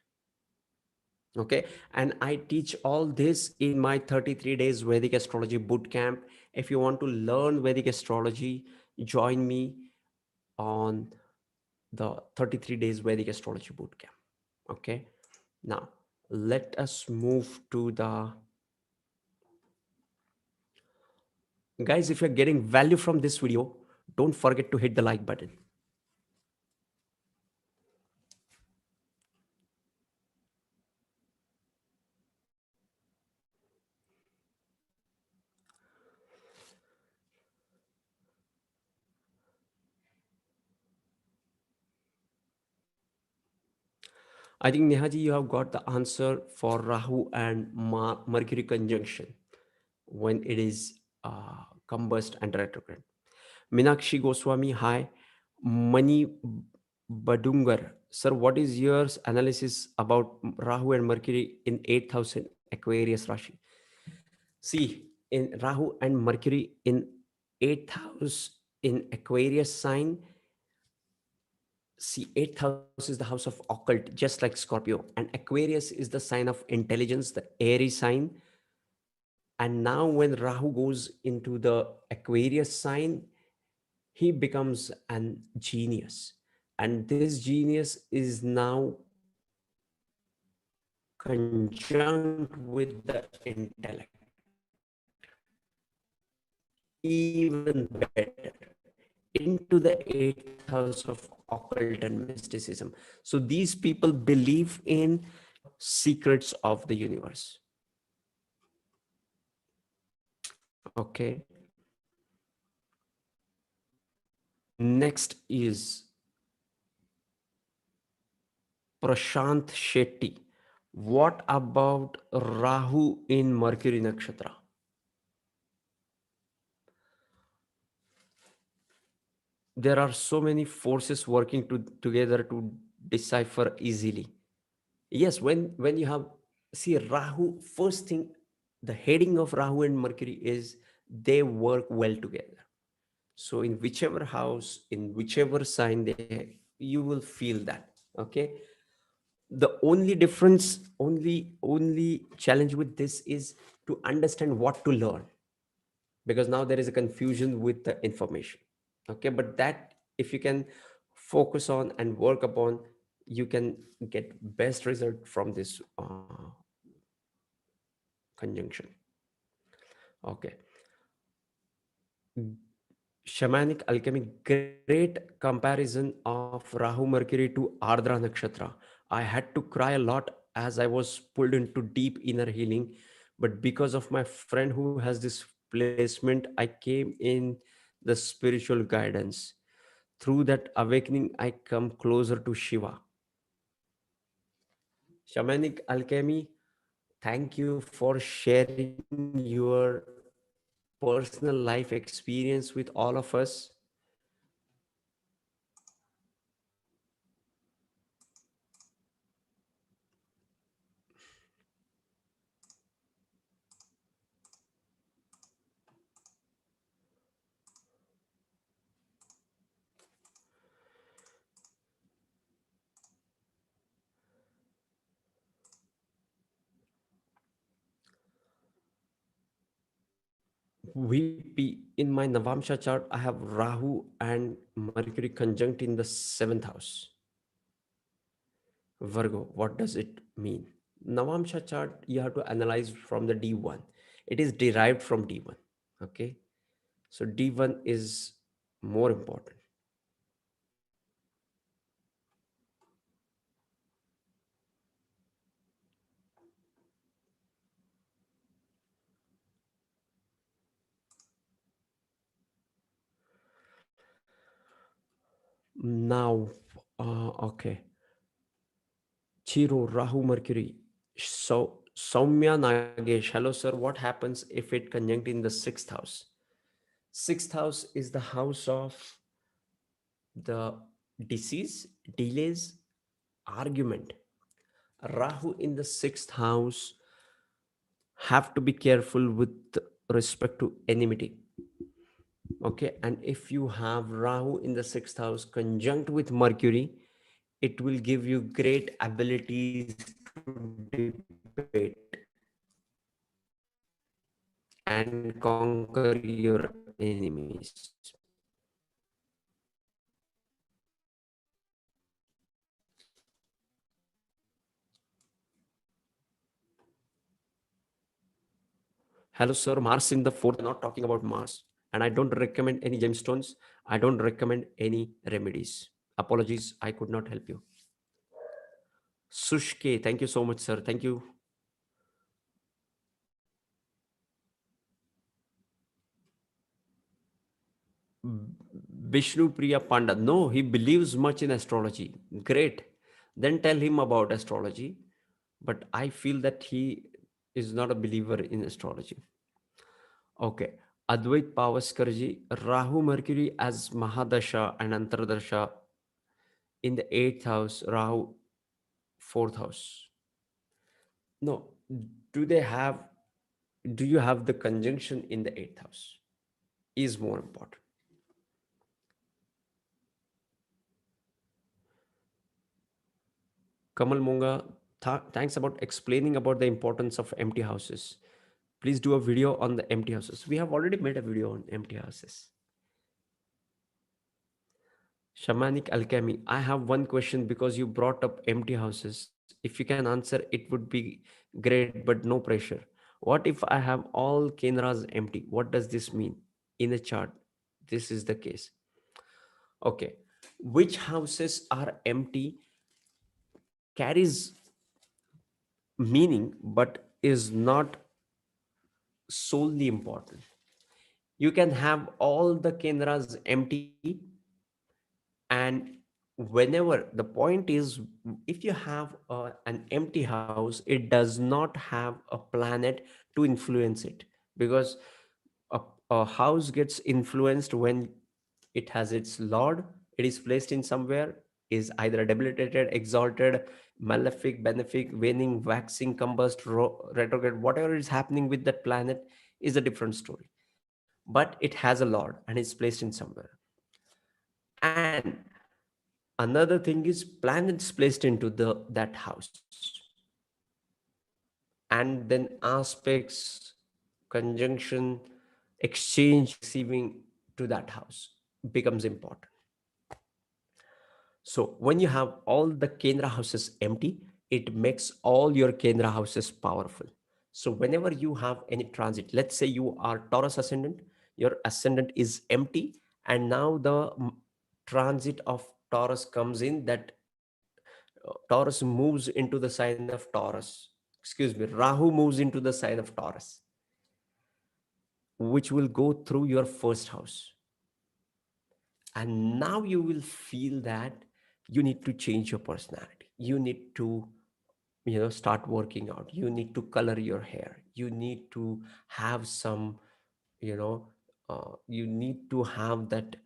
Okay, and I teach all this in my 33 days Vedic astrology bootcamp. If you want to learn Vedic astrology, join me on the 33 days Vedic astrology bootcamp. Okay, now let us move to the, guys, if you're getting value from this video, don't forget to hit the like button. I think Nehaji, you have got the answer for Rahu and Mercury conjunction when it is combust and retrograde. Minakshi Goswami, hi. Mani Badungar, sir, what is your analysis about Rahu and Mercury in 8,000 Aquarius Rashi? See, in Rahu and Mercury in 8th house in Aquarius sign, see, 8th house is the house of occult, just like Scorpio, and Aquarius is the sign of intelligence, the airy sign. And now when Rahu goes into the Aquarius sign, he becomes an genius. And this genius is now conjunct with the intellect, even better, into the eighth house of occult and mysticism. So these people believe in secrets of the universe. Okay. Next is Prashant Shetty. What about Rahu in Mercury Nakshatra? There are so many forces working together to decipher easily. Yes, when you have, see, Rahu, first thing, the heading of Rahu and Mercury is they work well together. So in whichever house, in whichever sign you will feel that. Okay. The only difference, only challenge with this is to understand what to learn, because now there is a confusion with the information. Okay, but that, if you can focus on and work upon, you can get best result from this conjunction. Okay. Shamanic alchemy, great comparison of Rahu Mercury to Ardra Nakshatra. I had to cry a lot as I was pulled into deep inner healing, but because of my friend who has this placement, I came in the spiritual guidance. Through that awakening, I come closer to Shiva. Shamanic alchemy, thank you for sharing your personal life experience with all of us. VP, in my Navamsha chart, I have Rahu and Mercury conjunct in the seventh house. Virgo, what does it mean? Navamsha chart, you have to analyze from the D1. It is derived from D1. Okay. So D1 is more important. Now, okay. Chiro, Rahu, Mercury. So, Soumya Nagesh, hello sir. What happens if it conjunct in the sixth house? Sixth house is the house of the disease, delays, argument. Rahu in the sixth house, have to be careful with respect to enmity. Okay, and if you have Rahu in the sixth house conjunct with Mercury, it will give you great abilities to debate and conquer your enemies. Hello, sir. Mars in the fourth. I'm not talking about Mars. And I don't recommend any gemstones. I don't recommend any remedies. Apologies, I could not help you. Sushke, thank you so much, sir. Thank you. Vishnu Priya Panda. No, he believes much in astrology. Great. Then tell him about astrology. But I feel that he is not a believer in astrology. Okay. Advait Pavaskarji, Rahu Mercury as Mahadasha and Antardasha in the eighth house, Rahu fourth house. No, do they have, do you have the conjunction in the eighth house? Is more important. Kamal Munga, thanks about explaining about the importance of empty houses. Please do a video on the empty houses. We have already made a video on empty houses. Shamanic alchemy. I have one question because you brought up empty houses. If you can answer, it would be great, but no pressure. What if I have all Kenras empty? What does this mean? In a chart, this is the case. Okay. Which houses are empty carries meaning, but is not solely important. You can have all the Kenras empty, and whenever the point is, if you have an empty house, it does not have a planet to influence it, because a house gets influenced when it has its lord, it is placed in somewhere, is either debilitated, exalted, malefic, benefic, waning, waxing, combust, retrograde, whatever is happening with that planet is a different story, but it has a lord and is placed in somewhere. And another thing is planets placed into that house, and then aspects, conjunction, exchange, receiving to that house becomes important. So when you have all the Kendra houses empty, it makes all your Kendra houses powerful. So whenever you have any transit, let's say you are Taurus ascendant, your ascendant is empty, and now the transit of Taurus comes in, that Taurus moves into the sign of Taurus. Excuse me, Rahu moves into the sign of Taurus, which will go through your first house. And now you will feel that you need to change your personality. You need to, start working out. You need to color your hair. You need to have some, you know, you need to have that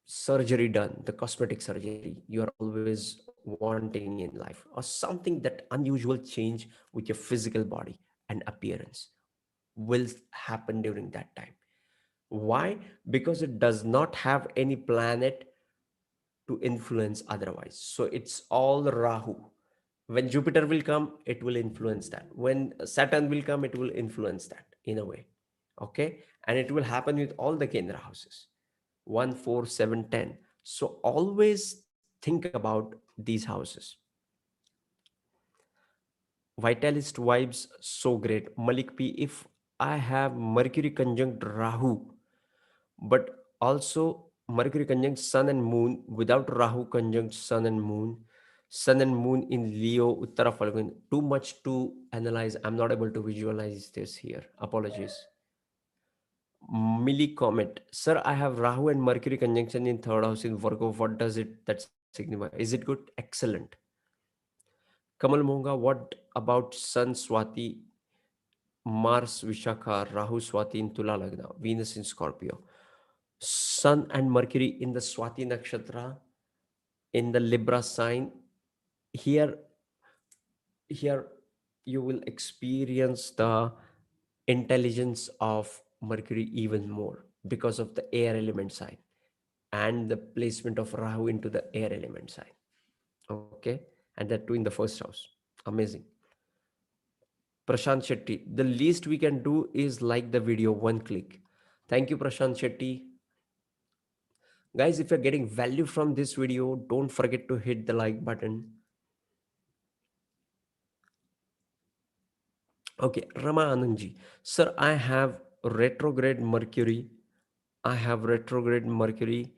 surgery done, the cosmetic surgery you are always wanting in life, or something that unusual change with your physical body and appearance will happen during that time. Why? Because it does not have any planet to influence otherwise. So it's all Rahu. When Jupiter will come, it will influence that. When Saturn will come, it will influence that in a way. Okay. And it will happen with all the Kendra houses, 1, 4, 7, 10. So always think about these houses. Vitalist vibes, so great. Malik P, if I have Mercury conjunct Rahu, but also Mercury conjunct Sun and Moon without Rahu conjunct Sun and Moon in Leo, Uttara Falgun. Too much to analyze. I'm not able to visualize this here. Apologies. Millie comment, sir, I have Rahu and Mercury conjunction in third house in Virgo. What does it that signify? Is it good? Excellent. Kamal Monga, what about Sun Swati, Mars Vishakha, Rahu Swati in Tula Lagna, Venus in Scorpio? Sun and Mercury in the Swati Nakshatra, in the Libra sign. Here, here you will experience the intelligence of Mercury even more because of the air element sign and the placement of Rahu into the air element sign. Okay, and that too in the first house. Amazing. Prashant Shetty, the least we can do is like the video, one click. Thank you, Prashant Shetty. Guys, if you're getting value from this video, don't forget to hit the like button. Okay, Rama Anandji. Sir, I have retrograde Mercury. I have retrograde Mercury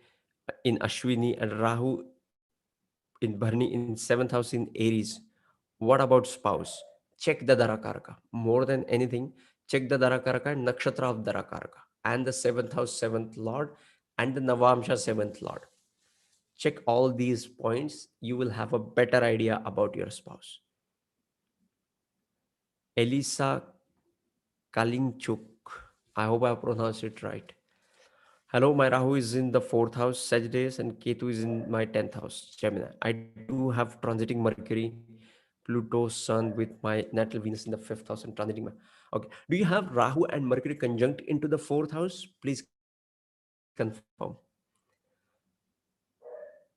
in Ashwini and Rahu in Bharni in 7th house in Aries. What about spouse? Check the Darakaraka. More than anything, check the Darakaraka and Nakshatra of Darakaraka and the 7th house, 7th Lord, and the Navamsha 7th Lord. Check all these points. You will have a better idea about your spouse. Elisa Kalinchuk. I hope I pronounced it right. Hello, my Rahu is in the 4th house, Sagittarius, and Ketu is in my 10th house, Gemini. I do have transiting Mercury, Pluto, Sun with my natal Venus in the 5th house and transiting my. Okay. Do you have Rahu and Mercury conjunct into the 4th house? Please confirm.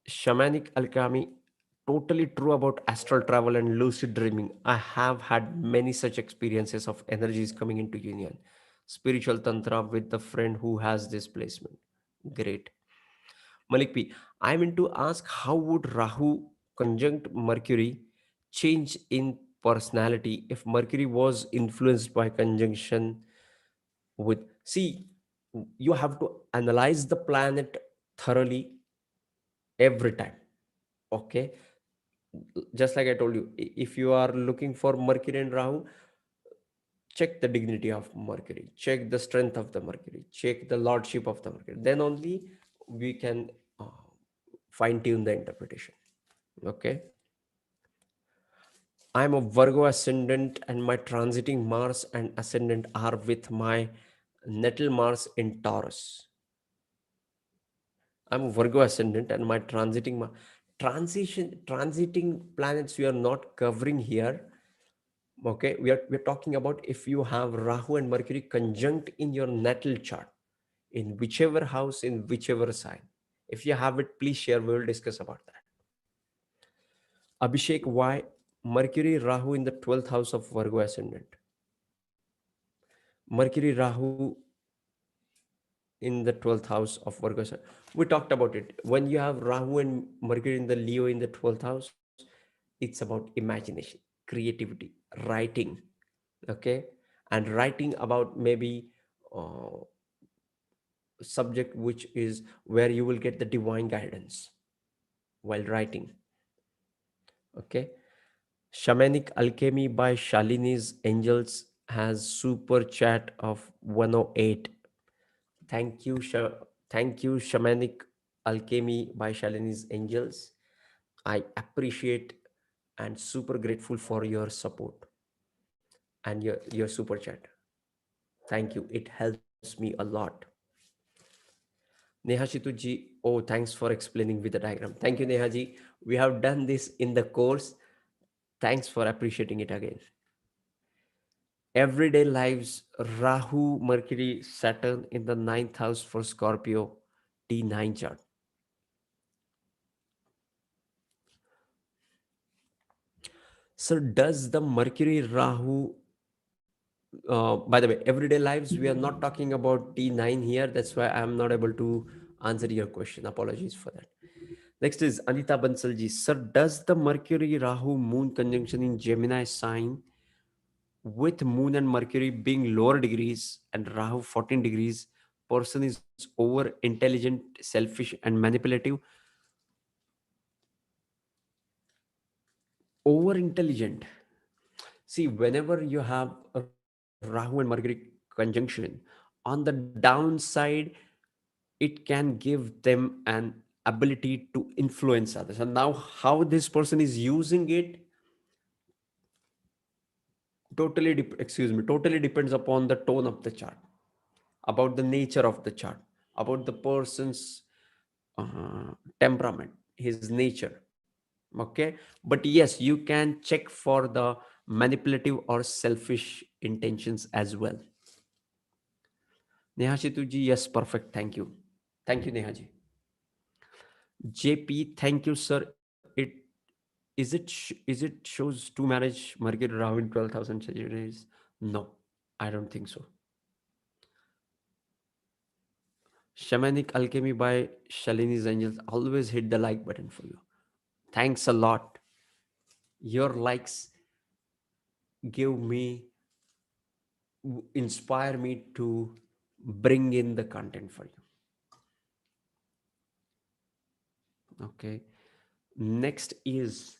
Shamanic alchemy, totally true about astral travel and lucid dreaming. I have had many such experiences of energies coming into union. Spiritual tantra with the friend who has this placement. Great. Malik P, I'm into ask how would Rahu conjunct Mercury change in personality if Mercury was influenced by conjunction with, see, you have to analyze the planet thoroughly every time. Okay, just like I told you, if you are looking for Mercury and Rahu, check the dignity of Mercury, check the strength of the Mercury, check the lordship of the Mercury, then only we can fine tune the interpretation. Okay, I'm a Virgo ascendant and my transiting Mars and ascendant are with my natal Mars in Taurus. I'm a Virgo ascendant and my transiting planets we are not covering here. Okay, we're talking about if you have Rahu and Mercury conjunct in your natal chart, in whichever house, in whichever sign. If you have it, please share. We will discuss about that. Abhishek, why Mercury Rahu in the 12th house of Virgo ascendant? Mercury Rahu in the 12th house of Virgo ascendant. We talked about it. When you have Rahu and Mercury in the Leo in the 12th house, it's about imagination, creativity, writing. Okay, and writing about maybe uh, subject which is where you will get the divine guidance while writing. Okay, Shamanic Alchemy by Shalini's Angels has super chat of 108. Thank you, thank you, Shamanic Alchemy by Shalini's Angels. I appreciate and super grateful for your support and your super chat. Thank you. It helps me a lot. Neha Shituji, oh, thanks for explaining with the diagram. Thank you, Neha ji. We have done this in the course. Thanks for appreciating it again. Everyday lives, Rahu, Mercury, Saturn in the ninth house for Scorpio, D9 chart. So, does the Mercury Rahu, by the way, everyday lives, we are not talking about T9 here. That's why I'm not able to answer your question. Apologies for that. Next is Anita Bansalji. Sir, does the Mercury Rahu Moon conjunction in Gemini sign with Moon and Mercury being lower degrees and Rahu 14 degrees, person is over intelligent, selfish, and manipulative? Over intelligent. See, whenever you have Rahu and Mercury conjunction, on the downside, it can give them an ability to influence others. And now, how this person is using it totally depends upon the tone of the chart, about the nature of the chart, about the person's temperament, his nature. Okay, but yes, you can check for the manipulative or selfish intentions as well. Neha Shituji, yes, perfect. Thank you. Thank you, Nehaji. JP, thank you, sir. Is it shows two marriage Mercury Rahu in 12,000 Sagittarius? No, I don't think so. Shamanic Alchemy by Shalini's Angels. Always hit the like button for you. Thanks a lot. Your likes give me, inspire me to bring in the content for you. Okay. Next is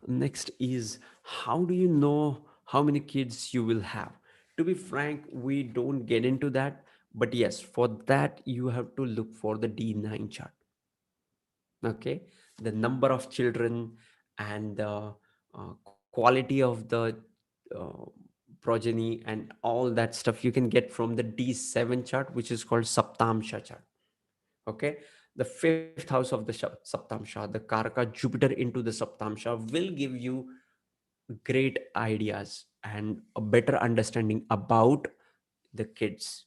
next is how do you know how many kids you will have? To be frank, we don't get into that. But yes, for that you have to look for the D9 chart. Okay, the number of children and the quality of the uh, progeny and all that stuff you can get from the D7 chart, which is called Saptamsha chart. Okay, the fifth house of the Saptamsha, the Karaka Jupiter into the Saptamsha, will give you great ideas and a better understanding about the kids.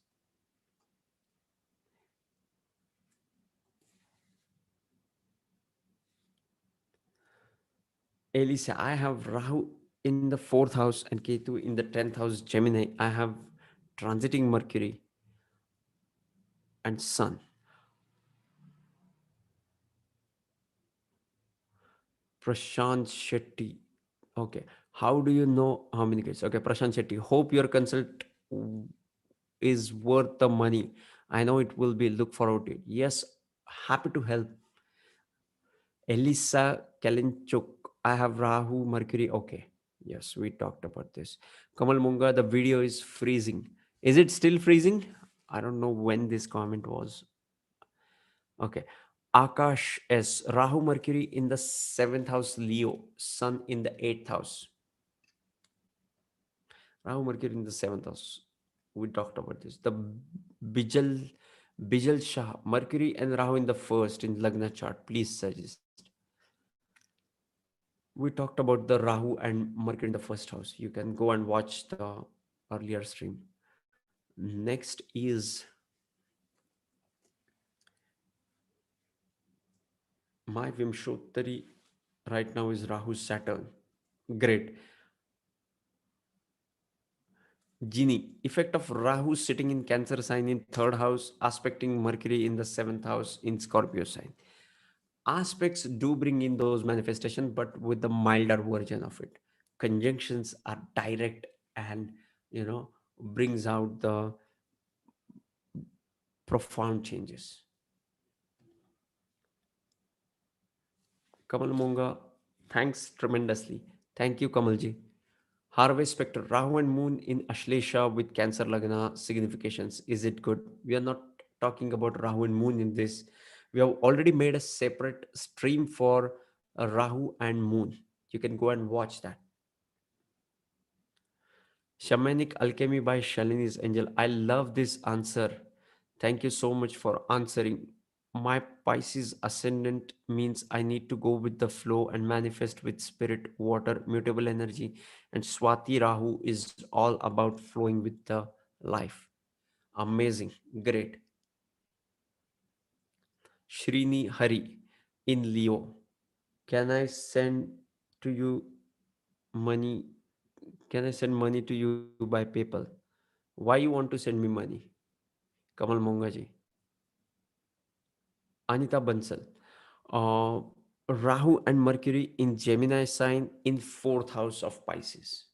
Elisa, I have Rahu in the fourth house and Ketu in the 10th house Gemini. I have transiting Mercury and Sun. Prashant Shetty. Okay. How do you know how many kids? Okay, Prashant Shetty. Hope your consult is worth the money. I know it will be. Look forward to it. Yes, happy to help. Elisa Kalinchuk. I have Rahu, Mercury. Okay. Yes, we talked about this. Kamal Munga, the video is freezing. Is it still freezing? I don't know when this comment was. Okay. Akash S. Rahu Mercury in the seventh house, Leo. Sun in the eighth house. Rahu Mercury in the seventh house. We talked about this. The Bijal Bijal Shah. Mercury and Rahu in the first in Lagna chart. Please suggest. We talked about the Rahu and Mercury in the first house. You can go and watch the earlier stream. Next is my Vimshottari right now is Rahu Saturn. Great. Genie, effect of Rahu sitting in Cancer sign in third house, aspecting Mercury in the seventh house in Scorpio sign. Aspects do bring in those manifestations, but with the milder version of it. Conjunctions are direct and, brings out the profound changes. Kamal Monga, thanks tremendously. Thank you, Kamalji. Harvey Spectre, Rahu and Moon in Ashlesha with Cancer Lagna significations. Is it good? We are not talking about Rahu and Moon in this. We have already made a separate stream for Rahu and Moon. You can go and watch that. Shamanic Alchemy by Shalini's Angel. I love this answer. Thank you so much for answering. My Pisces ascendant means I need to go with the flow and manifest with spirit, water, mutable energy. And Swati Rahu is all about flowing with the life. Amazing. Great. Shrini Hari in Leo. Can I send to you money? Can I send money to you by PayPal? Why you want to send me money? Kamal Mongaji. Anita Bansal. Uh, Rahu and Mercury in Gemini sign in fourth house of Pisces.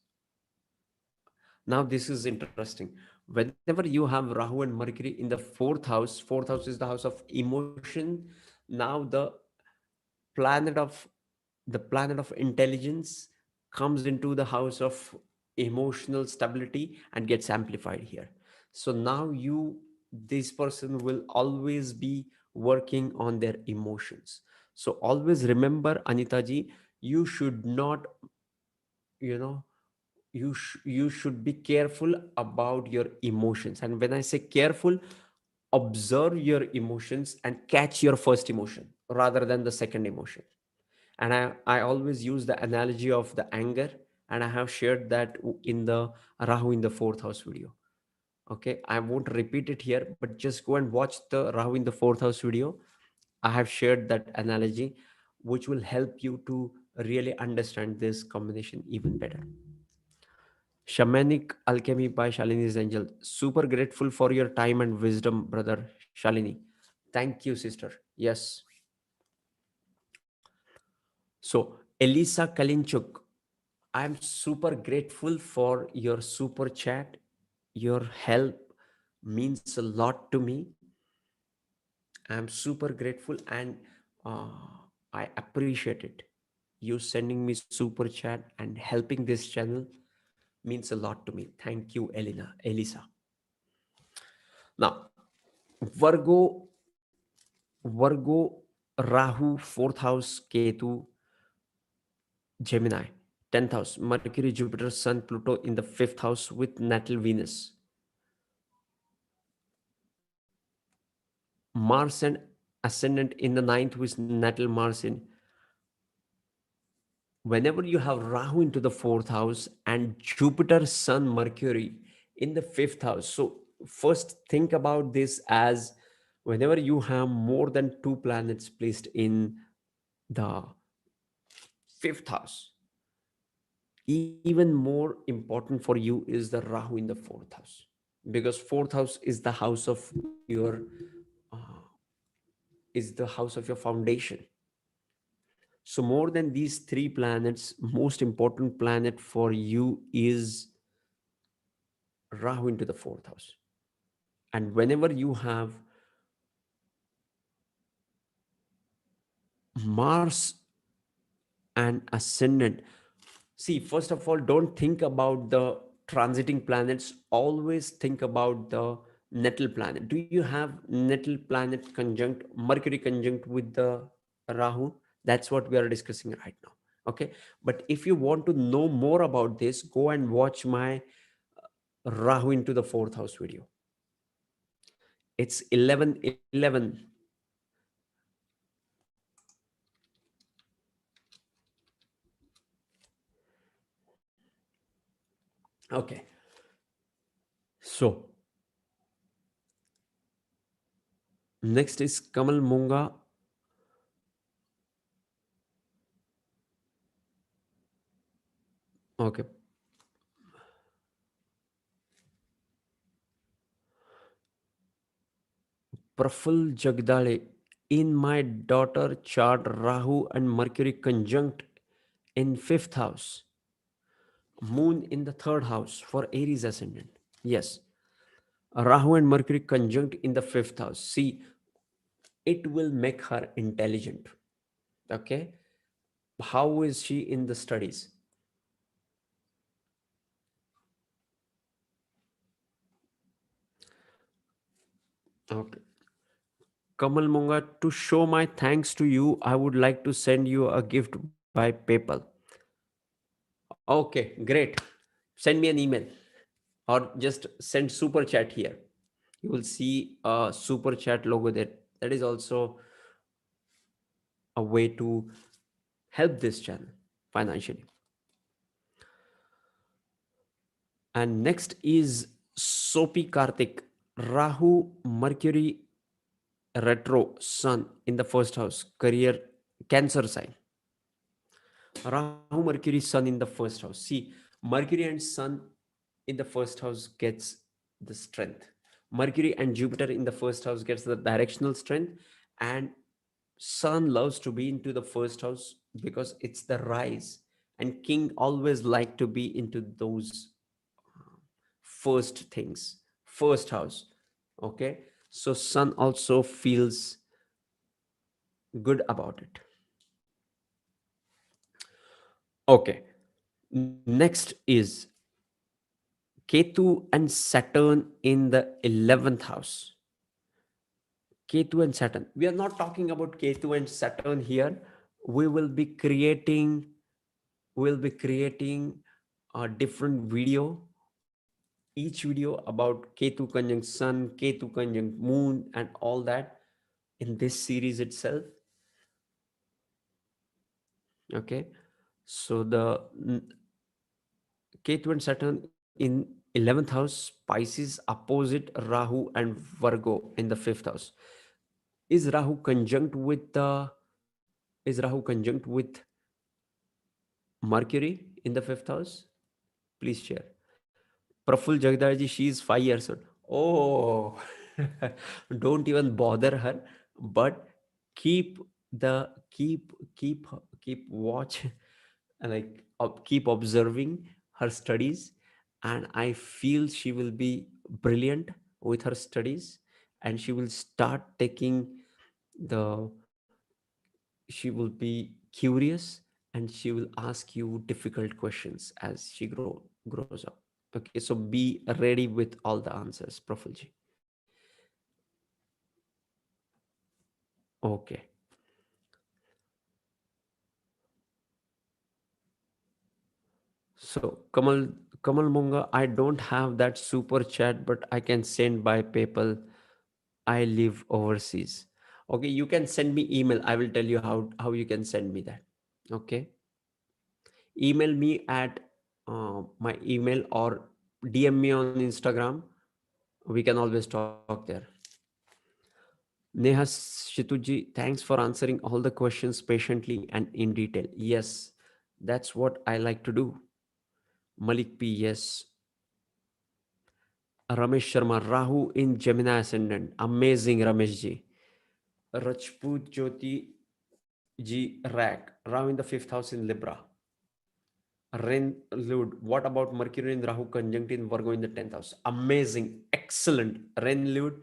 Now this is interesting. Whenever you have Rahu and Mercury in the fourth house is the house of emotion. Now planet of the planet of intelligence comes into the house of emotional stability and gets amplified here. So now this person will always be working on their emotions. So always remember, Anita ji, you should not, you know you should be careful about your emotions. And when I say careful, observe your emotions and catch your first emotion rather than the second emotion. And I always use the analogy of the anger, and I have shared that in the Rahu in the fourth house video. Okay, I won't repeat it here, but just go and watch the Rahu in the fourth house video. I have shared that analogy, which will help you to really understand this combination even better. Shamanic Alchemy by Shalini's Angel. Super grateful for your time and wisdom, brother Shalini. Thank you, sister. Yes. So, Elisa Kalinchuk, I'm super grateful for your super chat. Your help means a lot to me. I'm super grateful, and I appreciate it. You sending me super chat and helping this channel means a lot to me. Thank you, Elisa. Now, Virgo, Virgo, Rahu, fourth house, Ketu, Gemini, 10th house, Mercury, Jupiter, Sun, Pluto in the fifth house with natal Venus. Mars and Ascendant in the ninth with natal Mars in. Whenever you have Rahu into the fourth house and Jupiter, Sun, Mercury in the fifth house. So, first think about this as whenever you have more than two planets placed in the fifth house, even more important for you is the Rahu in the fourth house. because fourth house is the house of your uh, is the house of your foundation. So more than these three planets, most important planet for you is Rahu into the fourth house. And whenever you have Mars and ascendant, see, first of all, don't think about the transiting planets, always think about the natal planet. Do you have natal planet conjunct, Mercury conjunct with the Rahu? That's what we are discussing right now. Okay, but if you want to know more about this, go and watch my Rahu into the fourth house video. It's 11 11. Okay, so next is Kamal Munga. Okay, Praful Jagdale. In my daughter chart, Rahu and Mercury conjunct in fifth house, Moon in the third house for Aries ascendant. Yes, Rahu and Mercury conjunct in the fifth house. See, it will make her intelligent. Okay, how is she in the studies? Okay, Kamal Munga, to show my thanks to you, I would like to send you a gift by PayPal. Okay, great. Send me an email or just send super chat here. You will see a super chat logo there. That is also a way to help this channel financially. And next is Sopi Karthik. Rahu Mercury retro Sun in the first house, career, Cancer sign. Rahu Mercury Sun in the first house. See, Mercury and Sun in the first house gets the strength. Mercury and Jupiter in the first house gets the directional strength, and Sun loves to be into the first house because it's the rise, and King always like to be into those first things, first house. Okay, so Sun also feels good about it. Okay, next is Ketu and Saturn in the 11th house. Ketu and Saturn. We are not talking about Ketu and Saturn here. We will be creating, we'll be creating a different video, each video about Ketu conjunct Sun, Ketu conjunct Moon, and all that in this series itself. Okay. So the Ketu and Saturn in 11th house, Pisces opposite Rahu and Virgo in the 5th house. Is Rahu conjunct with the is Rahu conjunct with Mercury in the 5th house? Please share. Praful Jagdalji, she is 5 years old. Oh, don't even bother her, but keep the keep keep watch, like keep observing her studies, and I feel she will be brilliant with her studies, and she will start taking the she will be curious, and she will ask you difficult questions as she grows up. Okay, so be ready with all the answers, Profulji. Okay, so Kamal Munga, I don't have that super chat, but I can send by PayPal. I live overseas. Okay, you can send me email. I will tell you how you can send me that. Okay, email me at my email, or DM me on Instagram. We can always talk there. Neha Shituji, thanks for answering all the questions patiently and in detail. Yes, that's what I like to do. Malik P, yes. Ramesh Sharma, Rahu in Gemini Ascendant. Amazing, Ramesh ji. Rajput Jyoti ji Rak, Rahu in the fifth house in Libra. Ren Lud, what about Mercury in Rahu conjunct in Virgo in the 10th house? Amazing, excellent. Ren Lud,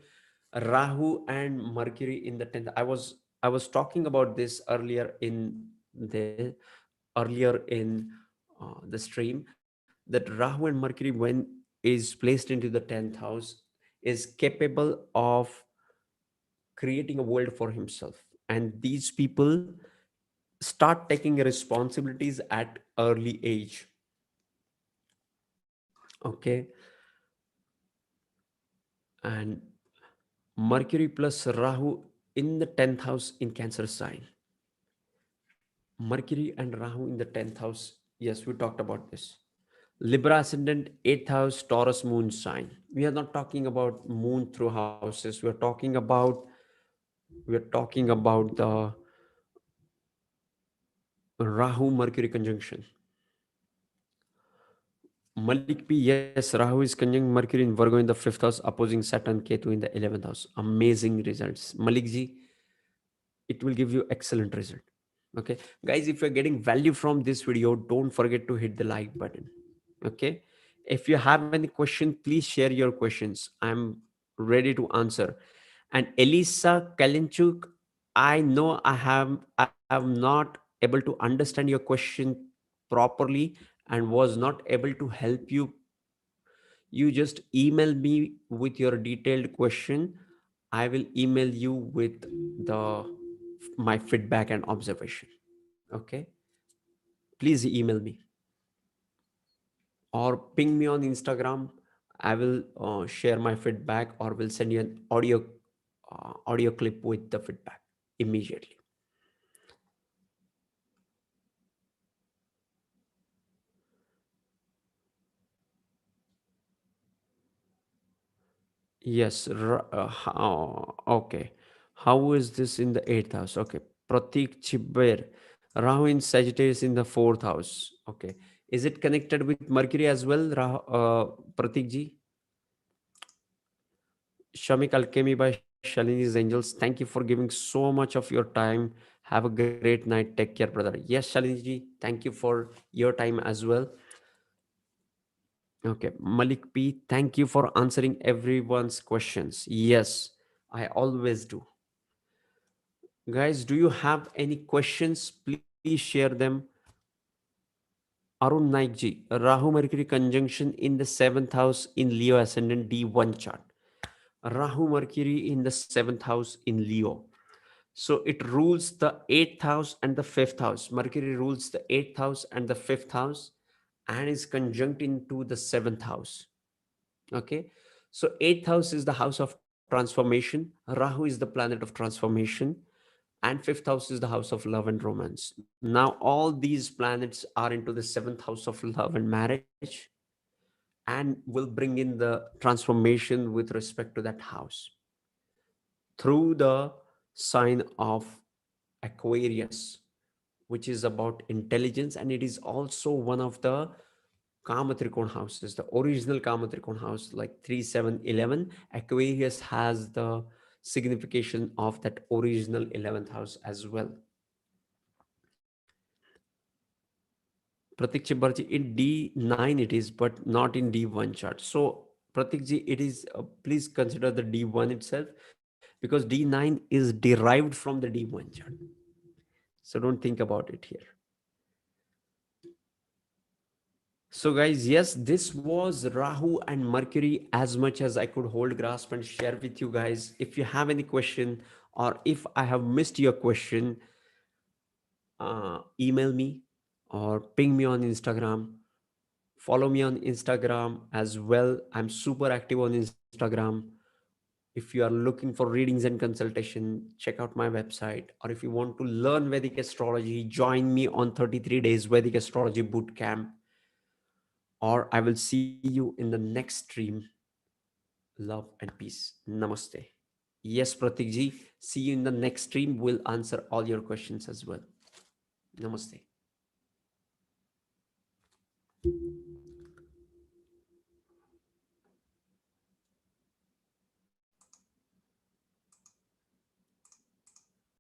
Rahu and Mercury in the 10th. I was talking about this earlier in the stream, that Rahu and Mercury, when is placed into the 10th house, is capable of creating a world for himself, and these people start taking responsibilities at early age. Okay. And Mercury plus Rahu in the 10th house in Cancer sign. Mercury and Rahu in the 10th house. Yes, we talked about this. Libra ascendant, 8th house, Taurus moon sign. We are not talking about moon through houses. We are talking about the Rahu Mercury conjunction. Malik P, yes, Rahu is conjunct Mercury in Virgo in the 5th house, opposing Saturn Ketu in the 11th house. Amazing results. Malik ji, it will give you excellent result. Okay, guys, if you're getting value from this video, don't forget to hit the like button. Okay, if you have any question, please share your questions. I'm ready to answer. And Elisa Kalinchuk, I know I have not able to understand your question properly and was not able to help you. You just email me with your detailed question. I will email you with the my feedback and observation. Okay, please email me or ping me on Instagram. I will share my feedback or will send you an audio clip with the feedback immediately. Yes. Okay. How is this in the eighth house? Okay. Pratik Chibber, Rahu in Sagittarius in the fourth house. Okay. Is it connected with Mercury as well, Pratik ji? Shamik Alchemy by Shalini's Angels. Thank you for giving so much of your time. Have a great night. Take care, brother. Yes, Shalini ji. Thank you for your time as well. Okay. Malik P, thank you for answering everyone's questions. Yes, I always do. Guys, do you have any questions? Please share them. Arun Naik ji, Rahu Mercury conjunction in the 7th house in Leo ascendant D1 chart. Rahu Mercury in the 7th house in Leo. So it rules the 8th house and the 5th house. Mercury rules the 8th house and the 5th house and is conjunct into the 7th house. Okay. So 8th house is the house of transformation. Rahu is the planet of transformation. And 5th house is the house of love and romance. Now, all these planets are into the 7th house of love and marriage and will bring in the transformation with respect to that house through the sign of Aquarius, which is about intelligence, and it is also one of the Kama Trikon houses, the original Kama Trikon house, like 3, 7, 11. Aquarius has the signification of that original 11th house as well. Pratik Chibarji, in D9 it is, but not in D1 chart. So, Pratik ji, it is, please consider the D1 itself, because D9 is derived from the D1 chart. So, don't think about it here. So, guys, yes, this was Rahu and Mercury as much as I could hold grasp and share with you guys. If you have any question or if I have missed your question, email me or ping me on Instagram. Follow me on Instagram as well. I'm super active on Instagram. If you are looking for readings and consultation, check out my website. Or if you want to learn Vedic astrology, join me on 33 days Vedic astrology bootcamp. Or I will see you in the next stream. Love and peace. Namaste. Yes, Pratik ji. See you in the next stream. We'll answer all your questions as well. Namaste.